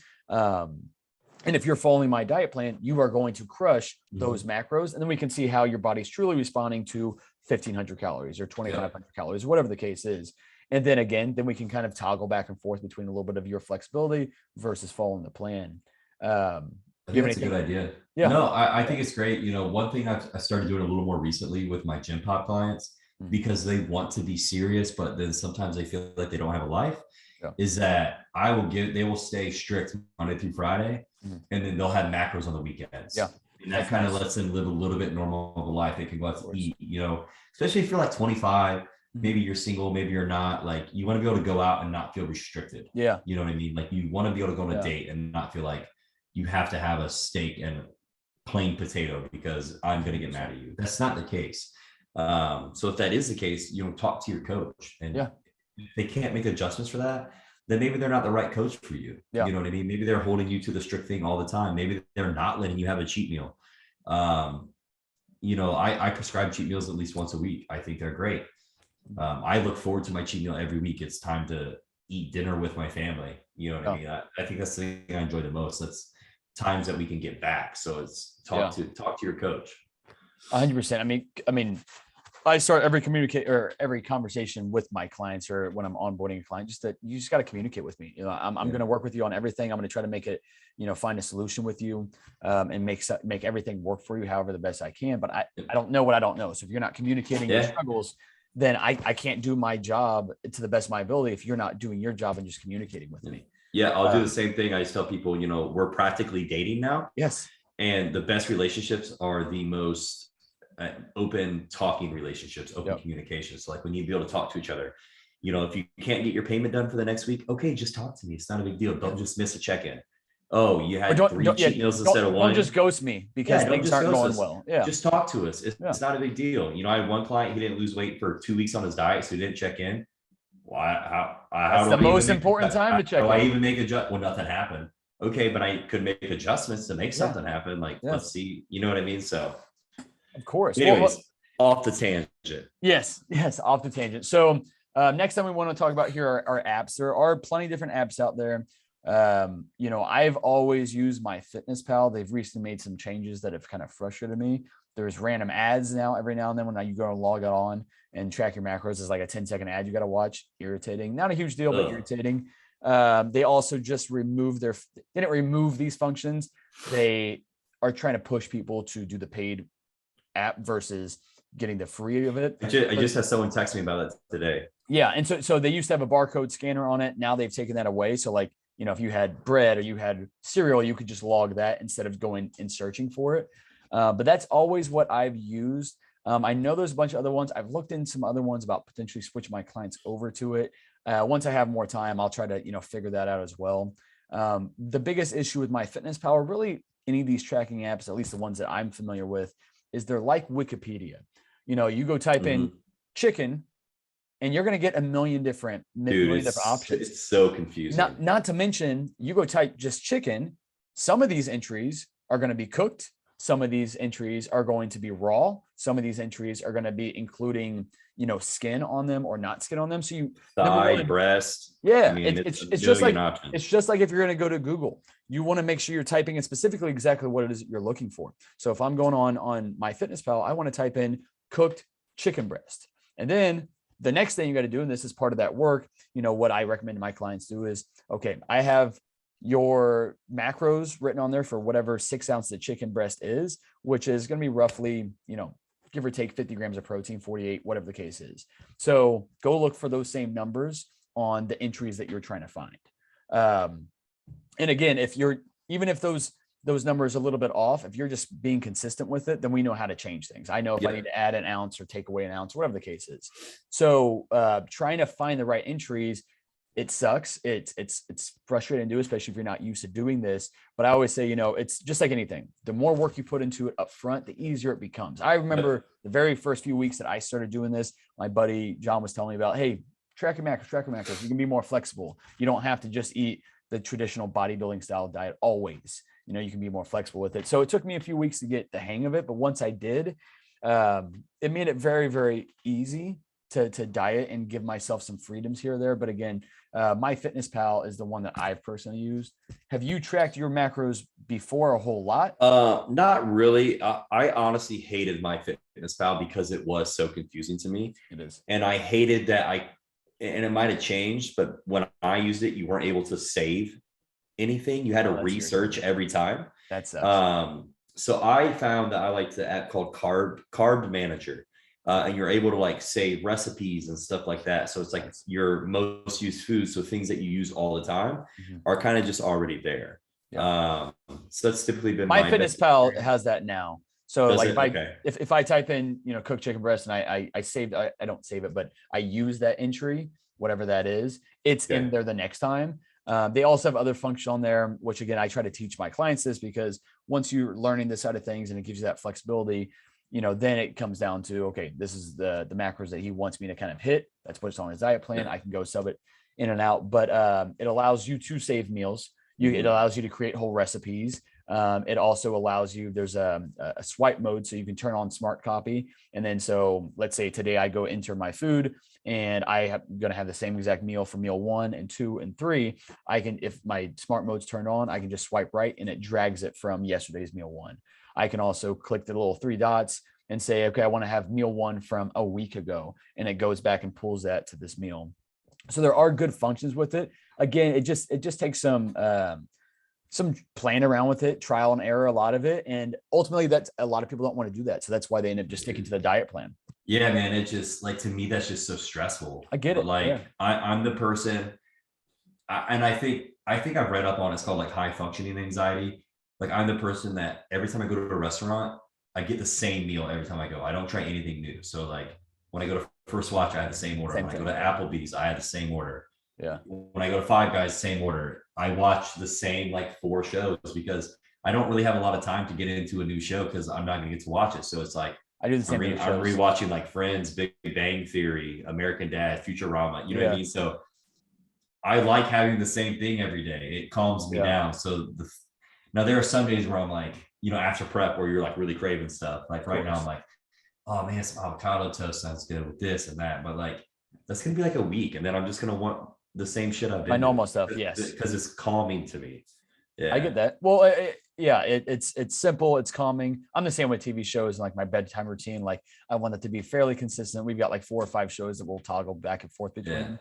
And if you're following my diet plan, you are going to crush those macros. And then we can see how your body's truly responding to 1,500 calories or 2,500 calories, whatever the case is. And then again, we can kind of toggle back and forth between a little bit of your flexibility versus following the plan. I think that's a good idea. Yeah. No, I think it's great. One thing I started doing a little more recently with my gym pop clients, because they want to be serious, but then sometimes they feel like they don't have a life, is that they will stay strict Monday through Friday, and then they'll have macros on the weekends. Yeah. And that kind of lets them live a little bit normal of a life. They can go out to eat, especially if you're like 25, maybe you're single, maybe you're not. Like, you want to be able to go out and not feel restricted. Yeah. You know what I mean? Like, you want to be able to go on a date and not feel like you have to have a steak and plain potato because I'm going to get mad at you. That's not the case. So if that is the case, talk to your coach, and if they can't make adjustments for that, then maybe they're not the right coach for you. Yeah. You know what I mean? Maybe they're holding you to the strict thing all the time. Maybe they're not letting you have a cheat meal. I prescribe cheat meals at least once a week. I think they're great. I look forward to my cheat meal every week. It's time to eat dinner with my family. You know what I mean? I think that's the thing I enjoy the most. That's times that we can get back. So it's talk to your coach. 100%. I mean, I start every conversation with my clients, or when I'm onboarding a client, just that you just got to communicate with me. I'm going to work with you on everything. I'm going to try to make it, find a solution with you, and make everything work for you however the best I can. But I don't know what I don't know. So if you're not communicating your struggles, then I can't do my job to the best of my ability if you're not doing your job and just communicating with me. Yeah, I'll do the same thing. I just tell people, we're practically dating now. Yes. And the best relationships are the most open talking relationships, open communication. So like, we need to be able to talk to each other. If you can't get your payment done for the next week, okay, just talk to me. It's not a big deal. Don't just miss a check-in. Oh, you had three cheat meals instead of one. Don't just ghost me because things aren't going well. Yeah. Just talk to us. It's not a big deal. I had one client, he didn't lose weight for 2 weeks on his diet, so he didn't check in. Well, That's the most important time to check in. I even make well, nothing happened. Okay, but I could make adjustments to make something happen. Like, let's see, you know what I mean? So of course. Anyways, off the tangent. Yes, off the tangent. So next time we want to talk about here are apps. There are plenty of different apps out there. I've always used my Fitness Pal. They've recently made some changes that have kind of frustrated me. There's random ads now every now and then when you go and log it on and track your macros. It's like a 10-second ad you got to watch. Irritating. Not a huge deal, but irritating. They also just didn't remove these functions. They are trying to push people to do the paid app versus getting the free of it. I just had someone text me about it today. Yeah. And so they used to have a barcode scanner on it. Now they've taken that away. So like, if you had bread or you had cereal, you could just log that instead of going and searching for it. But that's always what I've used. I know there's a bunch of other ones. I've looked in some other ones about potentially switching my clients over to it. Once I have more time, I'll try to, figure that out as well. The biggest issue with MyFitnessPal, really any of these tracking apps, at least the ones that I'm familiar with, is they're like Wikipedia. You go type in chicken and you're going to get a million different options. It's so confusing. Not to mention, you go type just chicken. Some of these entries are going to be cooked. Some of these entries are going to be raw. Some of these entries are going to be including, skin on them or not skin on them. So thigh, breast. Yeah. It's just like if you're going to go to Google, you want to make sure you're typing in specifically exactly what it is that you're looking for. So if I'm going on MyFitnessPal, I want to type in cooked chicken breast. And then the next thing you got to do, and this is part of that work, what I recommend my clients do is, okay, I have your macros written on there for whatever 6 ounces of chicken breast is, which is going to be roughly, give or take 50 grams of protein, 48, whatever the case is. So go look for those same numbers on the entries that you're trying to find. And again, even if those numbers are a little bit off, if you're just being consistent with it, then we know how to change things. I know if I need to add an ounce or take away an ounce, whatever the case is. So trying to find the right entries, it sucks. It's frustrating to do, especially if you're not used to doing this. But I always say, it's just like anything. The more work you put into it up front, the easier it becomes. I remember the very first few weeks that I started doing this, my buddy John was telling me about, hey, track your macros. You can be more flexible. You don't have to just eat the traditional bodybuilding style diet always. You can be more flexible with it. So it took me a few weeks to get the hang of it. But once I did, it made it very, very easy to diet and give myself some freedoms here or there. But again, MyFitnessPal is the one that I've personally used. Have you tracked your macros before a whole lot? Not really. I honestly hated MyFitnessPal because it was so confusing to me. It is. And I hated that and it might have changed, but when I used it, you weren't able to save anything. You had to research every time. That sucks. So I found that I liked the app called Carb Manager. And you're able to save recipes and stuff like that. So it's like your most used foods. So things that you use all the time are kind of just already there. Yeah. So that's typically been MyFitnessPal has that now. So if I type in, cooked chicken breast and I saved, I don't save it, but I use that entry, whatever that is, it's in there the next time. They also have other function on there, which again, I try to teach my clients this because once you're learning this side of things and it gives you that flexibility, then it comes down to, okay, this is the macros that he wants me to kind of hit. That's what's on his diet plan. I can go sub it in and out, but it allows you to save meals. It allows you to create whole recipes. It also allows you, there's a swipe mode, so you can turn on smart copy. And then, so let's say today I go enter my food and I'm going to have the same exact meal for meal 1 and 2 and 3. I can, if my smart mode's turned on, I can just swipe right and it drags it from yesterday's meal 1. I can also click the little 3 dots and say, okay, I want to have meal 1 from a week ago. And it goes back and pulls that to this meal. So there are good functions with it. Again, it just takes some playing around with it, trial and error, a lot of it. And ultimately that's a lot of people don't want to do that. So that's why they end up just sticking to the diet plan. Yeah, man. It just to me, that's just so stressful. I get it. I'm the person, and I think I've read up on it's called high functioning anxiety. I'm the person that every time I go to a restaurant, I get the same meal every time I go. I don't try anything new. So when I go to First Watch, I have the same order. When I go to Applebee's, I have the same order. Yeah. When I go to Five Guys, same order. I watch the same 4 shows because I don't really have a lot of time to get into a new show because I'm not going to get to watch it. So it's I do the same. I'm rewatching Friends, Big Bang Theory, American Dad, Futurama. You know what I mean? So I like having the same thing every day. It calms me down. So now there are some days where I'm after prep where you're really craving stuff. Right now I'm oh man, some avocado toast sounds good with this and that. But that's gonna be a week, and then I'm just gonna want the same shit I've been. My normal stuff, yes, because it's calming to me. Yeah, I get that. Well, it's simple, it's calming. I'm the same with TV shows and my bedtime routine. I want it to be fairly consistent. We've got 4 or 5 shows that we'll toggle back and forth between. Yeah.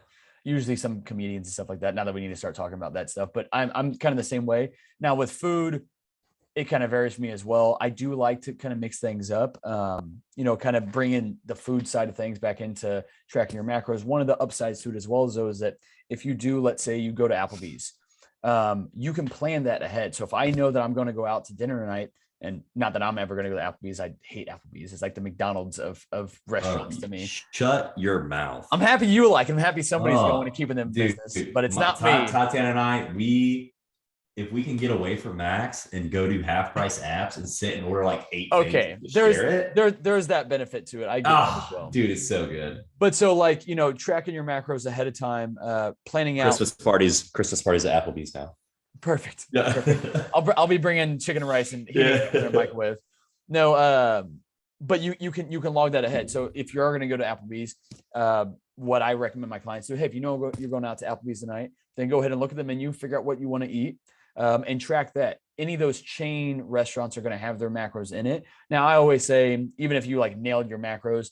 Usually some comedians and stuff like that. Now that we need to start talking about that stuff, but I'm kind of the same way now with food. it kind of varies for me as well. I do like to kind of mix things up, kind of bringing the food side of things back into tracking your macros. One of the upsides to it as well is, though, is that if you do, let's say you go to Applebee's, you can plan that ahead. So if I know that I'm going to go out to dinner tonight, and not that I'm ever going to go to Applebee's, I hate Applebee's. It's like the McDonald's of restaurants to me. Shut your mouth. I'm happy you like it. I'm happy somebody's going and keeping them in business, but it's not me. Tatiana and I, if we can get away from Max and go to half price apps and sit and order like 8 things, there's that benefit to it. I get that as well. Dude, it's so good. But so like, tracking your macros ahead of time, planning out Christmas parties at Applebee's now. Perfect. Yeah. Perfect. I'll be bringing chicken and rice and heating it in their microwave. No, but you can log that ahead. So if you are going to go to Applebee's, what I recommend my clients do, hey, if you're going out to Applebee's tonight, then go ahead and look at the menu, figure out what you want to eat, and track that. Any of those chain restaurants are going to have their macros in it. Now, I always say, even if you like nailed your macros,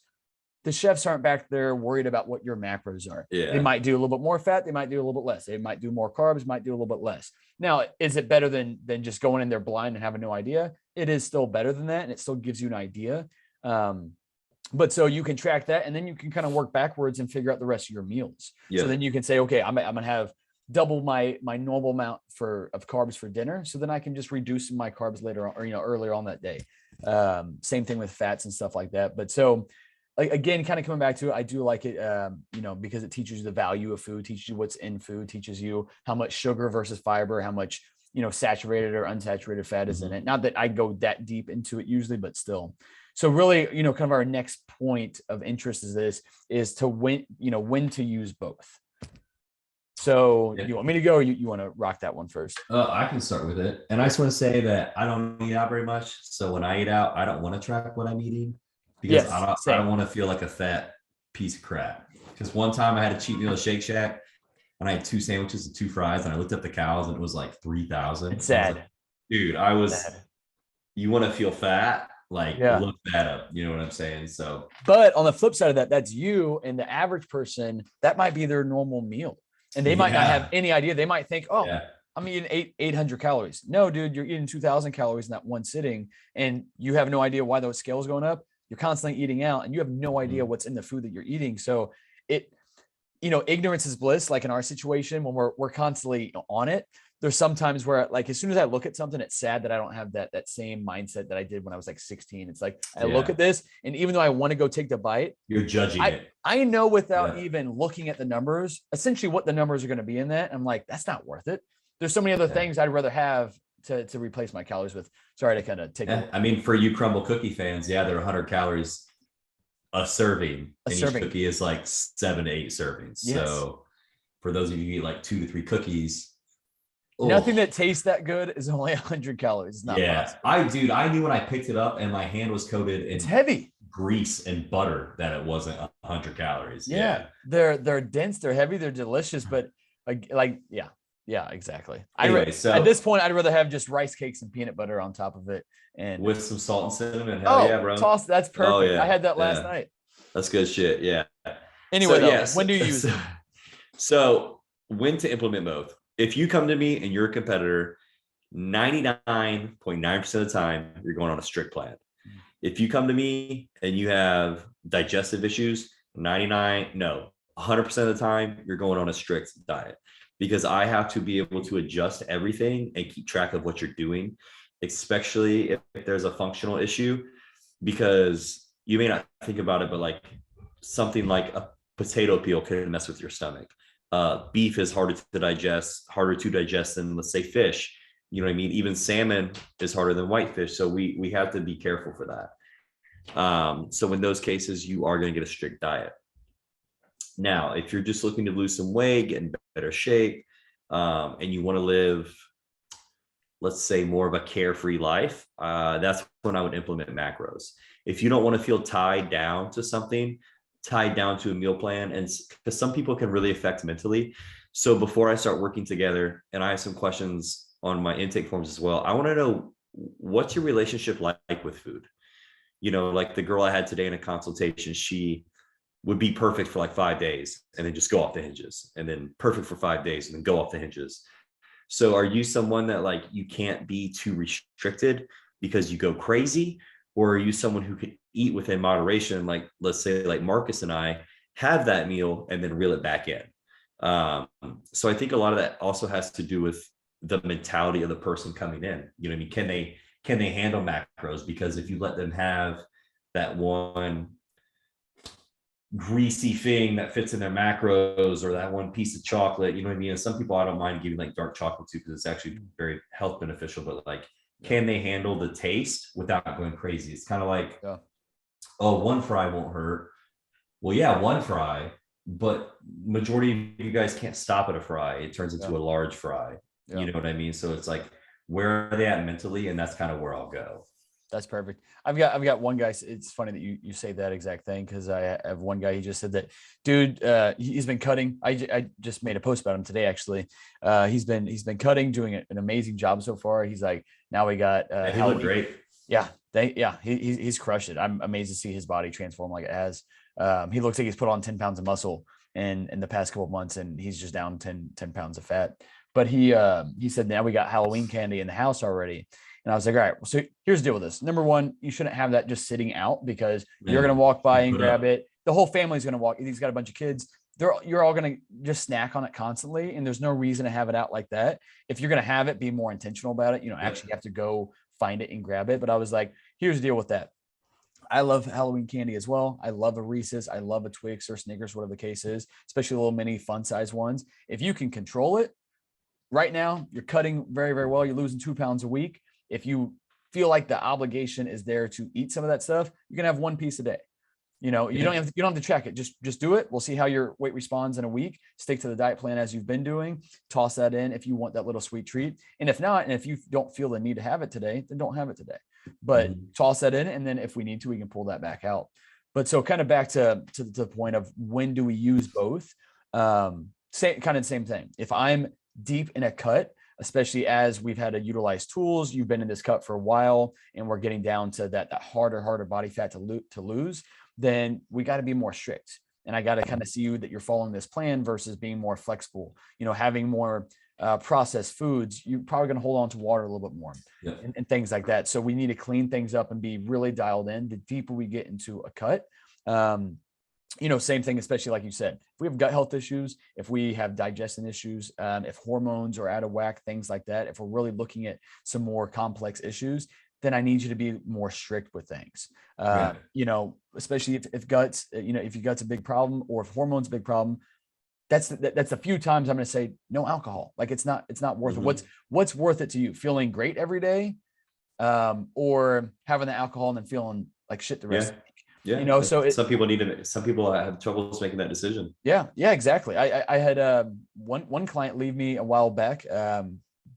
the chefs aren't back there worried about what your macros are. Yeah. They might do a little bit more fat. They might do a little bit less. They might do more carbs, might do a little bit less. Now, is it better than just going in there blind and having no idea? It is still better than that. And it still gives you an idea. But so you can track that, and then you can kind of work backwards and figure out the rest of your meals. Yeah. So then you can say, okay, I'm going to have double my normal amount of carbs for dinner. So then I can just reduce my carbs later on, or, earlier on that day. Same thing with fats and stuff like that. But so, like, again, kind of coming back to it, I do like it, because it teaches you the value of food, teaches you what's in food, teaches you how much sugar versus fiber, how much, saturated or unsaturated fat is in it. Not that I go that deep into it usually, but still. So really, kind of our next point of interest is to when to use both. So you want me to go, or you want to rock that one first? I can start with it. And I just want to say that I don't eat out very much. So when I eat out, I don't want to track what I'm eating. Because I don't want to feel like a fat piece of crap. Because one time I had a cheat meal at Shake Shack, and I had 2 sandwiches and 2 fries, and I looked up the calories, and it was like 3,000. It's sad. Like, dude, you want to feel fat? Like, look that up. You know what I'm saying? So, but on the flip side of that, that's you, and the average person, that might be their normal meal. And they might not have any idea. They might think, I'm eating 800 calories. No, dude, you're eating 2,000 calories in that one sitting, and you have no idea why those scales going up. You're constantly eating out, and you have no idea what's in the food that you're eating. So ignorance is bliss. Like in our situation, when we're constantly on it, there's sometimes where, like, as soon as I look at something, it's sad that I don't have that same mindset that I did when I was like 16. It's like, I look at this, and even though I want to go take the bite, you're judging it. I know without even looking at the numbers, essentially what the numbers are going to be in that. I'm like, that's not worth it. There's so many other things I'd rather have to replace my calories with. Sorry to kind of take it. I mean, for you crumble cookie fans, they're 100 calories a serving. Each cookie is like 7 to 8 servings. Yes. So for those of you who eat like 2 to 3 cookies, nothing that tastes that good is only 100 calories. It's not possible. I knew when I picked it up and my hand was coated in heavy grease and butter that it wasn't 100 calories. Yeah. They're dense, they're heavy, they're delicious, but yeah, exactly. Anyway, so at this point, I'd rather have just rice cakes and peanut butter on top of it, and with some salt and cinnamon. Hell yeah, bro! That's perfect. Oh, yeah. I had that last night. That's good shit. Yeah. Anyway, when do you use it? So when to implement both? If you come to me and you're a competitor, 99.9% of the time you're going on a strict plan. If you come to me and you have digestive issues, 100% of the time you're going on a strict diet. Because I have to be able to adjust everything and keep track of what you're doing, especially if there's a functional issue, because you may not think about it, but like something like a potato peel can mess with your stomach. Beef is harder to digest than, let's say, fish. You know what I mean? Even salmon is harder than whitefish. So we have to be careful for that. So in those cases, you are going to get a strict diet. Now, if you're just looking to lose some weight, get in better shape, and you want to live, let's say, more of a carefree life, that's when I would implement macros. If you don't want to feel tied down to something, tied down to a meal plan, and because some people can really affect mentally. So before I start working together, and I have some questions on my intake forms as well, I want to know, what's your relationship like with food? Like the girl I had today in a consultation, she would be perfect for like 5 days and then just go off the hinges, and then perfect for 5 days and then go off the hinges. So are you someone that like you can't be too restricted because you go crazy? Or are you someone who can eat within moderation? Like, let's say like Marcus and I have that meal and then reel it back in. Um, so I think a lot of that also has to do with the mentality of the person coming in. You know what I mean? Can they handle macros? Because if you let them have that one greasy thing that fits in their macros or that one piece of chocolate, you know what I mean? And some people I don't mind giving like dark chocolate too, because it's actually very health beneficial, but like, can they handle the taste without going crazy? It's kind of like, oh, one fry won't hurt. Well, yeah, one fry, but majority of you guys can't stop at a fry. It turns into a large fry. You know what I mean? So it's like, where are they at mentally? And that's kind of where I'll go. That's perfect. I've got one guy. It's funny that you say that exact thing, because I have one guy. He just said that, dude. He's been cutting. I just made a post about him today. Actually, he's been cutting, doing an amazing job so far. He's like, now we got. He looked great. Yeah, he's crushed it. I'm amazed to see his body transform like it has. He looks like he's put on 10 pounds of muscle in the past couple of months, and he's just down 10 pounds of fat. But he said, now we got Halloween candy in the house already. And I was like, all right, so here's the deal with this. Number one, you shouldn't have that just sitting out, because you're going to walk by and grab it. The whole family's going to walk. He's got a bunch of kids. You're all going to just snack on it constantly. And there's no reason to have it out like that. If you're going to have it, be more intentional about it. Actually have to go find it and grab it. But I was like, here's the deal with that. I love Halloween candy as well. I love a Reese's. I love a Twix or Snickers, whatever the case is, especially little mini fun size ones. If you can control it right now, you're cutting very, very well. You're losing 2 pounds a week. If you feel like the obligation is there to eat some of that stuff, you can have one piece a day. You don't have to check it. Just do it. We'll see how your weight responds in a week. Stick to the diet plan as you've been doing. Toss that in if you want that little sweet treat. And if not, and if you don't feel the need to have it today, then don't have it today. But toss that in, and then if we need to, we can pull that back out. But so kind of back to the point of, when do we use both? Same thing. If I'm deep in a cut, especially as we've had to utilize tools, you've been in this cut for a while, and we're getting down to that harder body fat to lose, then we got to be more strict. And I got to kind of see you that you're following this plan versus being more flexible, having more processed foods. You're probably going to hold on to water a little bit more and things like that. So we need to clean things up and be really dialed in. The deeper we get into a cut, same thing, especially like you said, if we have gut health issues, if we have digestion issues, if hormones are out of whack, things like that, if we're really looking at some more complex issues, then I need you to be more strict with things. Especially if guts, if your gut's a big problem, or if hormones a big problem, that's a few times I'm going to say no alcohol. Like it's not worth it. What's worth it to you? Feeling great every day, or having the alcohol and then feeling like shit the rest of the week? Yeah. Some people have troubles making that decision. Yeah, exactly. I had one client leave me a while back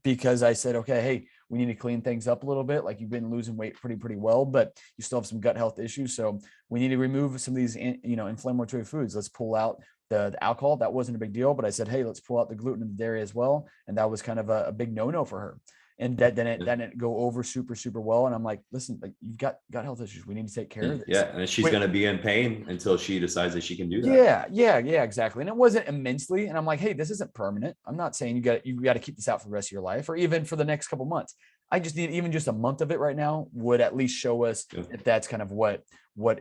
because I said, okay, hey, we need to clean things up a little bit. Like, you've been losing weight pretty well, but you still have some gut health issues. So we need to remove some of these, inflammatory foods. Let's pull out the alcohol. That wasn't a big deal, but I said, hey, let's pull out the gluten and the dairy as well. And that was kind of a big no-no for her. And that didn't go over super well. And I'm like, listen, like, you've got health issues. We need to take care of this. Yeah. And she's going to be in pain until she decides that she can do that. Yeah, exactly. And it wasn't immensely. And I'm like, hey, this isn't permanent. I'm not saying you got to keep this out for the rest of your life, or even for the next couple months. I just need even just a month of it right now would at least show us if that's kind of what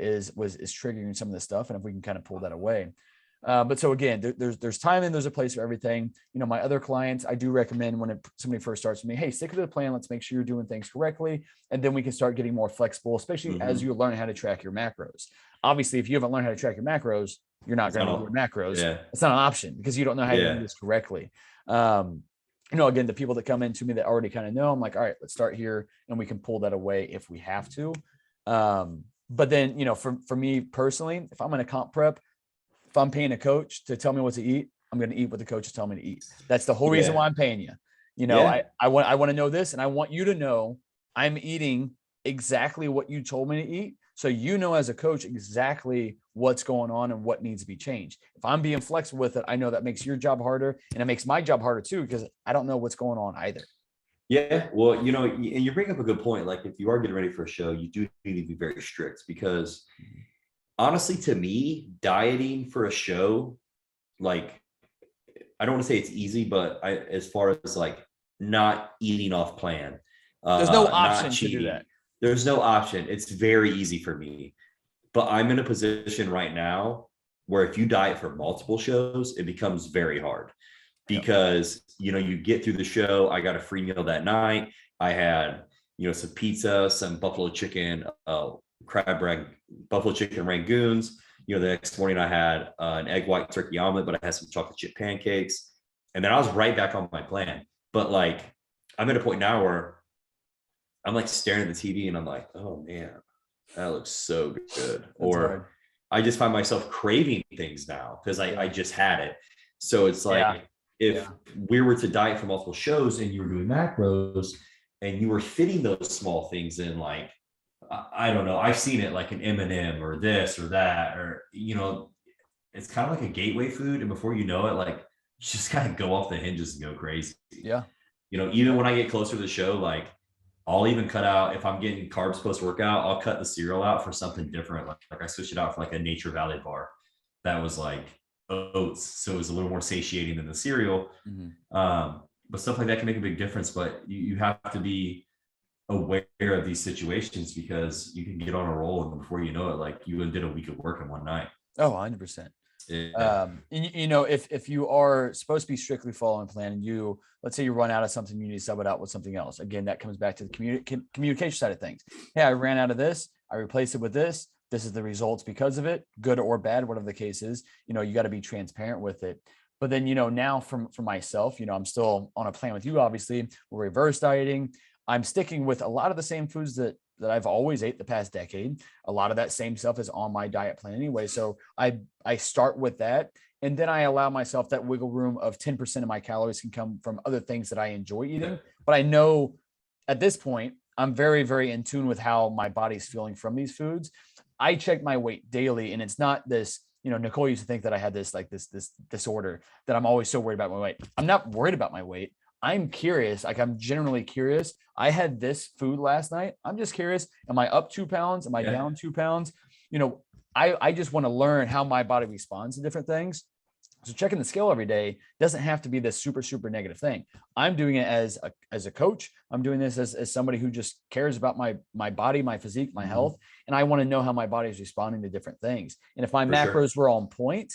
is triggering some of this stuff. And if we can kind of pull that away. But so again, there's time and there's a place for everything. My other clients, I do recommend when somebody first starts with me, hey, stick to the plan. Let's make sure you're doing things correctly. And then we can start getting more flexible, especially as you learn how to track your macros. Obviously, if you haven't learned how to track your macros, you're not going to do your macros. Yeah. It's not an option because you don't know how to do this correctly. Again, the people that come into me that already kind of know, I'm like, all right, let's start here and we can pull that away if we have to. But then, for me personally, if I'm in a comp prep, if I'm paying a coach to tell me what to eat, I'm going to eat what the coach is telling me to eat. That's the whole reason why I'm paying you. I want to know this, and I want you to know I'm eating exactly what you told me to eat. So as a coach exactly what's going on and what needs to be changed. If I'm being flexible with it, I know that makes your job harder, and it makes my job harder too, because I don't know what's going on either. Yeah. Well, and you bring up a good point. Like, if you are getting ready for a show, you do need to be very strict, because honestly, to me, dieting for a show, like, I don't want to say it's easy, but as far as like not eating off plan, There's no not option to do cheating. that. There's no option. It's very easy for me. But I'm in a position right now where if you diet for multiple shows, it becomes very hard Yep. because, you get through the show. I got a free meal that night. I had, some pizza, some buffalo chicken, buffalo chicken rangoons. The next morning I had an egg white turkey omelet, but I had some chocolate chip pancakes. And then I was right back on my plan. But like, I'm at a point now where I'm like staring at the TV and I'm like, oh man, that looks so good. Or I just find myself craving things now because I just had it. So it's like, if we were to diet for multiple shows and you were doing macros and you were fitting those small things in, like, I don't know, I've seen it like an M&M or this or that, or, it's kind of like a gateway food. And before you know it, like, you just kind of go off the hinges and go crazy. Yeah. Even when I get closer to the show, like, I'll even cut out, if I'm getting carbs post workout, I'll cut the cereal out for something different. Like I switched it out for like a Nature Valley bar that was like oats. So it was a little more satiating than the cereal. But stuff like that can make a big difference. But you have to be aware of these situations because you can get on a roll and before you know it, like you did a week of work in one night. Oh, 100%. If you are supposed to be strictly following plan and let's say you run out of something, you need to sub it out with something else. Again, that comes back to the communication side of things. Hey, I ran out of this. I replaced it with this. This is the results because of it, good or bad, whatever the case is. You got to be transparent with it. But then, now for myself, I'm still on a plan with you. Obviously, we're reverse dieting. I'm sticking with a lot of the same foods that I've always ate the past decade. A lot of that same stuff is on my diet plan anyway. So I start with that. And then I allow myself that wiggle room of 10% of my calories can come from other things that I enjoy eating. But I know at this point, I'm very, very in tune with how my body's feeling from these foods. I check my weight daily, and it's not this, Nicole used to think that I had this disorder that I'm always so worried about my weight. I'm not worried about my weight. I'm curious. Like, I'm generally curious. I had this food last night. I'm just curious. Am I up 2 pounds? Am I down 2 pounds? I just want to learn how my body responds to different things. So checking the scale every day doesn't have to be this super, super negative thing. I'm doing it as a coach. I'm doing this as somebody who just cares about my body, my physique, my health. And I want to know how my body is responding to different things. And if my macros were on point,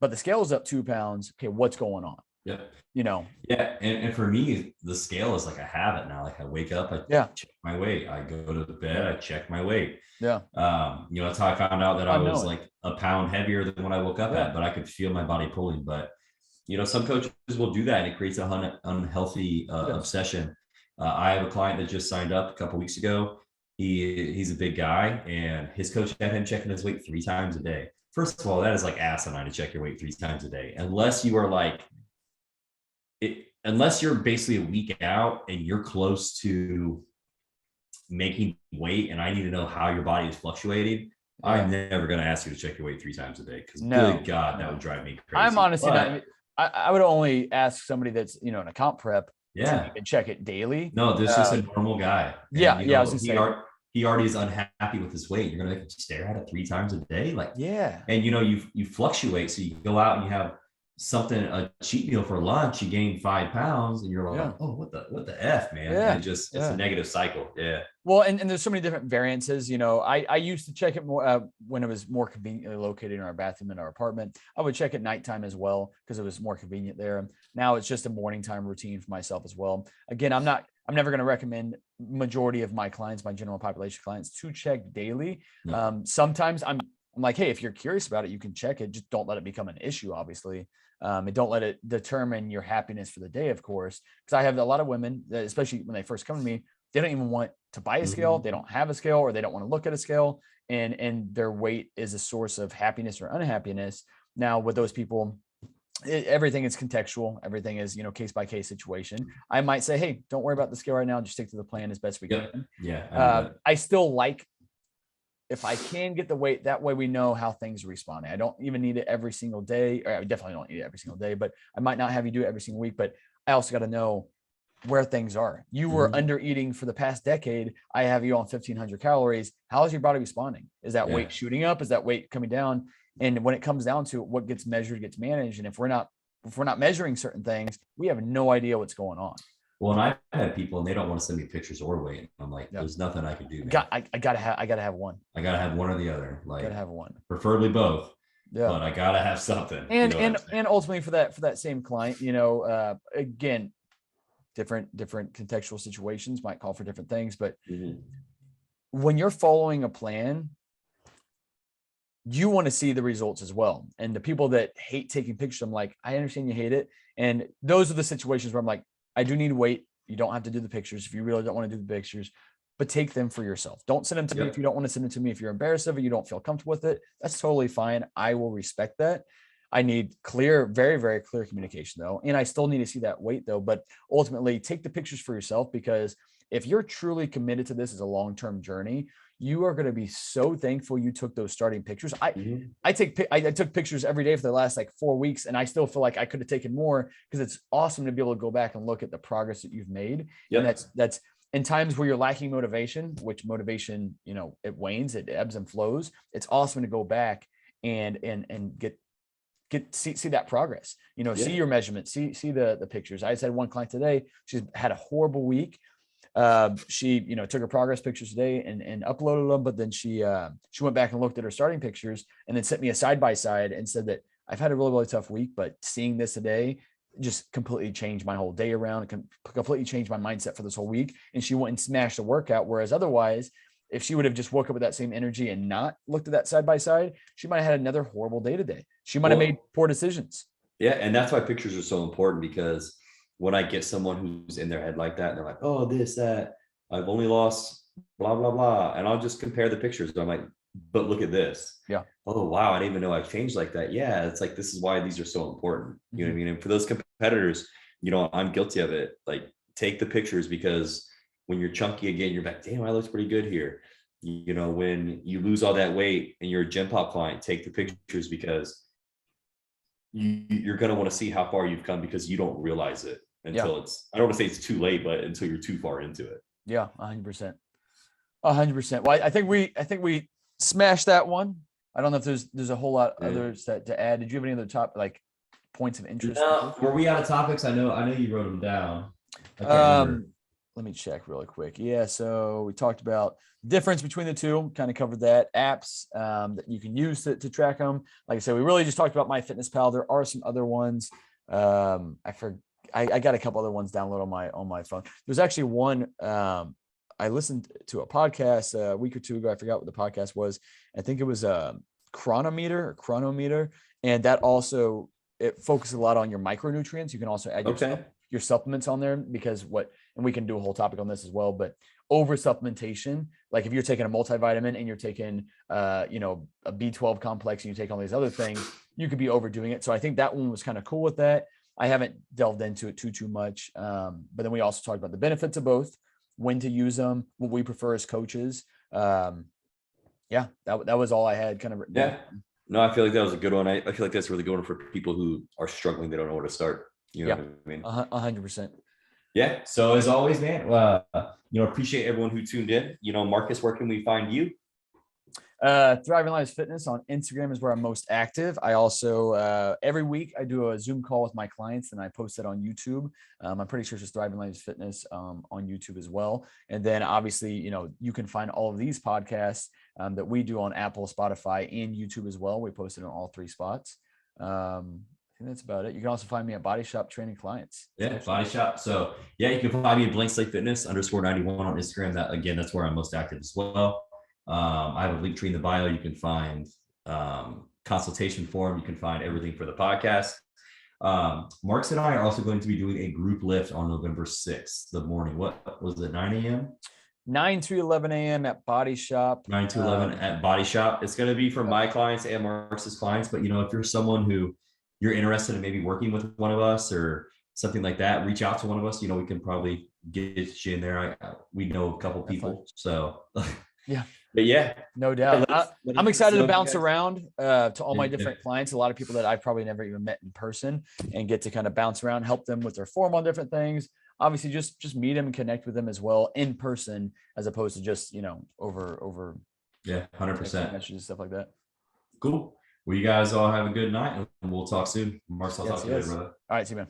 but the scale is up 2 pounds, okay, what's going on? Yeah. Yeah. And for me, the scale is like a habit now. Like I wake up, I check my weight. I go to bed, I check my weight. Yeah. That's how I found out that I was like a pound heavier than what I woke up at, but I could feel my body pulling. But, some coaches will do that and it creates an unhealthy obsession. I have a client that just signed up a couple weeks ago. He's a big guy and his coach had him checking his weight 3 times a day. First of all, that is like asinine to check your weight 3 times a day, unless you are like, unless you're basically a week out and you're close to making weight and I need to know how your body is fluctuating. I'm never going to ask you to check your weight 3 times a day because good God, that would drive me crazy. I'm honestly I would only ask somebody that's, in a comp prep to even check it daily. No, this is just a normal guy. And, I was gonna say, he already is unhappy with his weight. You're going to make him stare at it 3 times a day. Like, and you fluctuate. So you go out and you have a cheat meal for lunch, you gain 5 pounds and you're like, oh, what the F, man? And it's a negative cycle. Well, and there's so many different variances. I used to check it more when it was more conveniently located in our bathroom in our apartment. I would check at nighttime as well because it was more convenient there. Now it's just a morning time routine for myself as well. Again, I'm never going to recommend majority of my clients, my general population clients, to check daily. Sometimes I'm like, hey, if you're curious about it, you can check it. Just don't let it become an issue, obviously. And don't let it determine your happiness for the day, of course. Because I have a lot of women, that, especially when they first come to me, they don't even want to buy a scale. They don't have a scale, or they don't want to look at a scale. And their weight is a source of happiness or unhappiness. Now, with those people, everything is contextual. Everything is, case by case situation. I might say, hey, don't worry about the scale right now. Just stick to the plan as best we can. I still like, if I can get the weight, that way we know how things are responding. I don't even need it every single day. Or I definitely don't need it every single day, but I might not have you do it every single week. But I also got to know where things are. You were under eating for the past decade. I have you on 1,500 calories. How is your body responding? Is that weight shooting up? Is that weight coming down? And when it comes down to it, what gets measured gets managed. And if we're not measuring certain things, we have no idea what's going on. Well, and I've had people and they don't want to send me pictures or weight. I'm like, Yeah. there's nothing I can do, man. I gotta have one. I gotta have one or the other. Like, Gotta have one. preferably both, Yeah. but I gotta have something. You And know what I'm saying? and ultimately for that same client, again, different contextual situations might call for different things, but Mhm. when you're following a plan, you want to see the results as well. And the people that hate taking pictures, I'm like, I understand you hate it. And those are the situations where I'm like, I do need to wait. You don't have to do the pictures if you really don't want to do the pictures, but take them for yourself. Don't send them to me if you don't want to send them to me. If you're embarrassed of it, you don't feel comfortable with it, that's totally fine. I will respect that. I need clear, very, very clear communication though. And I still need to see that weight though. But ultimately, take the pictures for yourself, because if you're truly committed to this as a long-term journey, you are going to be so thankful you took those starting pictures. Mhm. I took pictures every day for the last like 4 weeks, and I still feel like I could have taken more, because it's awesome to be able to go back and look at the progress that you've made. Yep. And that's in times where you're lacking motivation, which motivation, it wanes, it ebbs and flows. It's awesome to go back and see that progress, see your measurements, see the pictures. I just had one client today. She's had a horrible week. She took her progress pictures today and uploaded them, but then she went back and looked at her starting pictures and then sent me a side by side and said that I've had a really, really tough week, but seeing this today just completely changed my whole day around. It completely changed my mindset for this whole week. And she went and smashed the workout, whereas otherwise, if she would have just woke up with that same energy and not looked at that side by side, she might have had another horrible day today. She might have made poor decisions. Yeah, and that's why pictures are so important, because when I get someone who's in their head like that, and they're like, "Oh, this, that, I've only lost blah blah blah," and I'll just compare the pictures. I'm like, "But look at this." Yeah. Oh wow, I didn't even know I changed like that. Yeah, it's like, this is why these are so important. You know what I Mhm. mean? And for those competitors, I'm guilty of it. Like, take the pictures, because when you're chunky again, you're like, "Damn, I look pretty good here." When you lose all that weight and you're a gym pop client, take the pictures, because you're going to want to see how far you've come, because you don't realize it Yeah. until I don't want to say it's too late, but until you're too far into it. Yeah. 100%. 100%. Well, I think we smashed that one. I don't know if there's a whole lot others to add. Did you have any other points of interest? No, were we out of topics? I know you wrote them down. I can't remember. Let me check really quick. Yeah, so we talked about difference between the two, kind of covered that. Apps that you can use to track them. Like I said, we really just talked about MyFitnessPal. There are some other ones. I got a couple other ones downloaded on my phone. There's actually one. I listened to a podcast a week or two ago. I forgot what the podcast was. I think it was a chronometer, and that also it focuses a lot on your micronutrients. You can also add your supplements on there, because and we can do a whole topic on this as well, but over supplementation, like if you're taking a multivitamin and you're taking a B12 complex and you take all these other things, you could be overdoing it. So I think that one was kind of cool with that. I haven't delved into it too much. But then we also talked about the benefits of both, when to use them, what we prefer as coaches. Yeah, that was all I had kind of written down. No, I feel like that was a good one. I feel like that's really good one for people who are struggling. They don't know where to start. You know what I mean? 100%. Yeah. So as always, man, appreciate everyone who tuned in. Marcus, where can we find you? Thriving Lives Fitness on Instagram is where I'm most active. I also every week I do a Zoom call with my clients and I post it on YouTube. I'm pretty sure it's just Thriving Lives Fitness on YouTube as well. And then obviously, you can find all of these podcasts that we do on Apple, Spotify, and YouTube as well. We post it on all 3 spots. I think that's about it. You can also find me at Body Shop training clients. Yeah, Body Shop. So yeah, you can find me at Blankslate Fitness _91 on Instagram. That's where I'm most active as well. I have a link tree in the bio. You can find consultation form. You can find everything for the podcast. Marks and I are also going to be doing a group lift on November 6th, the morning. What was it, 9 a.m.? 9 to 11 a.m. at Body Shop. 9 to 11 at Body Shop. It's going to be for my clients and Marks's clients. But, if you're someone who you're interested in maybe working with one of us or something like that, reach out to one of us. We can probably get you in there. We know a couple people. So, yeah. But yeah, no doubt. I'm excited to bounce around to all my different clients. A lot of people that I've probably never even met in person, and get to kind of bounce around, help them with their form on different things. Obviously, just meet them and connect with them as well in person, as opposed to just over. Yeah, 100% messages, stuff like that. Cool. Well, you guys all have a good night, and we'll talk soon. Marcel, I'll talk to you later, brother. All right, see you, man.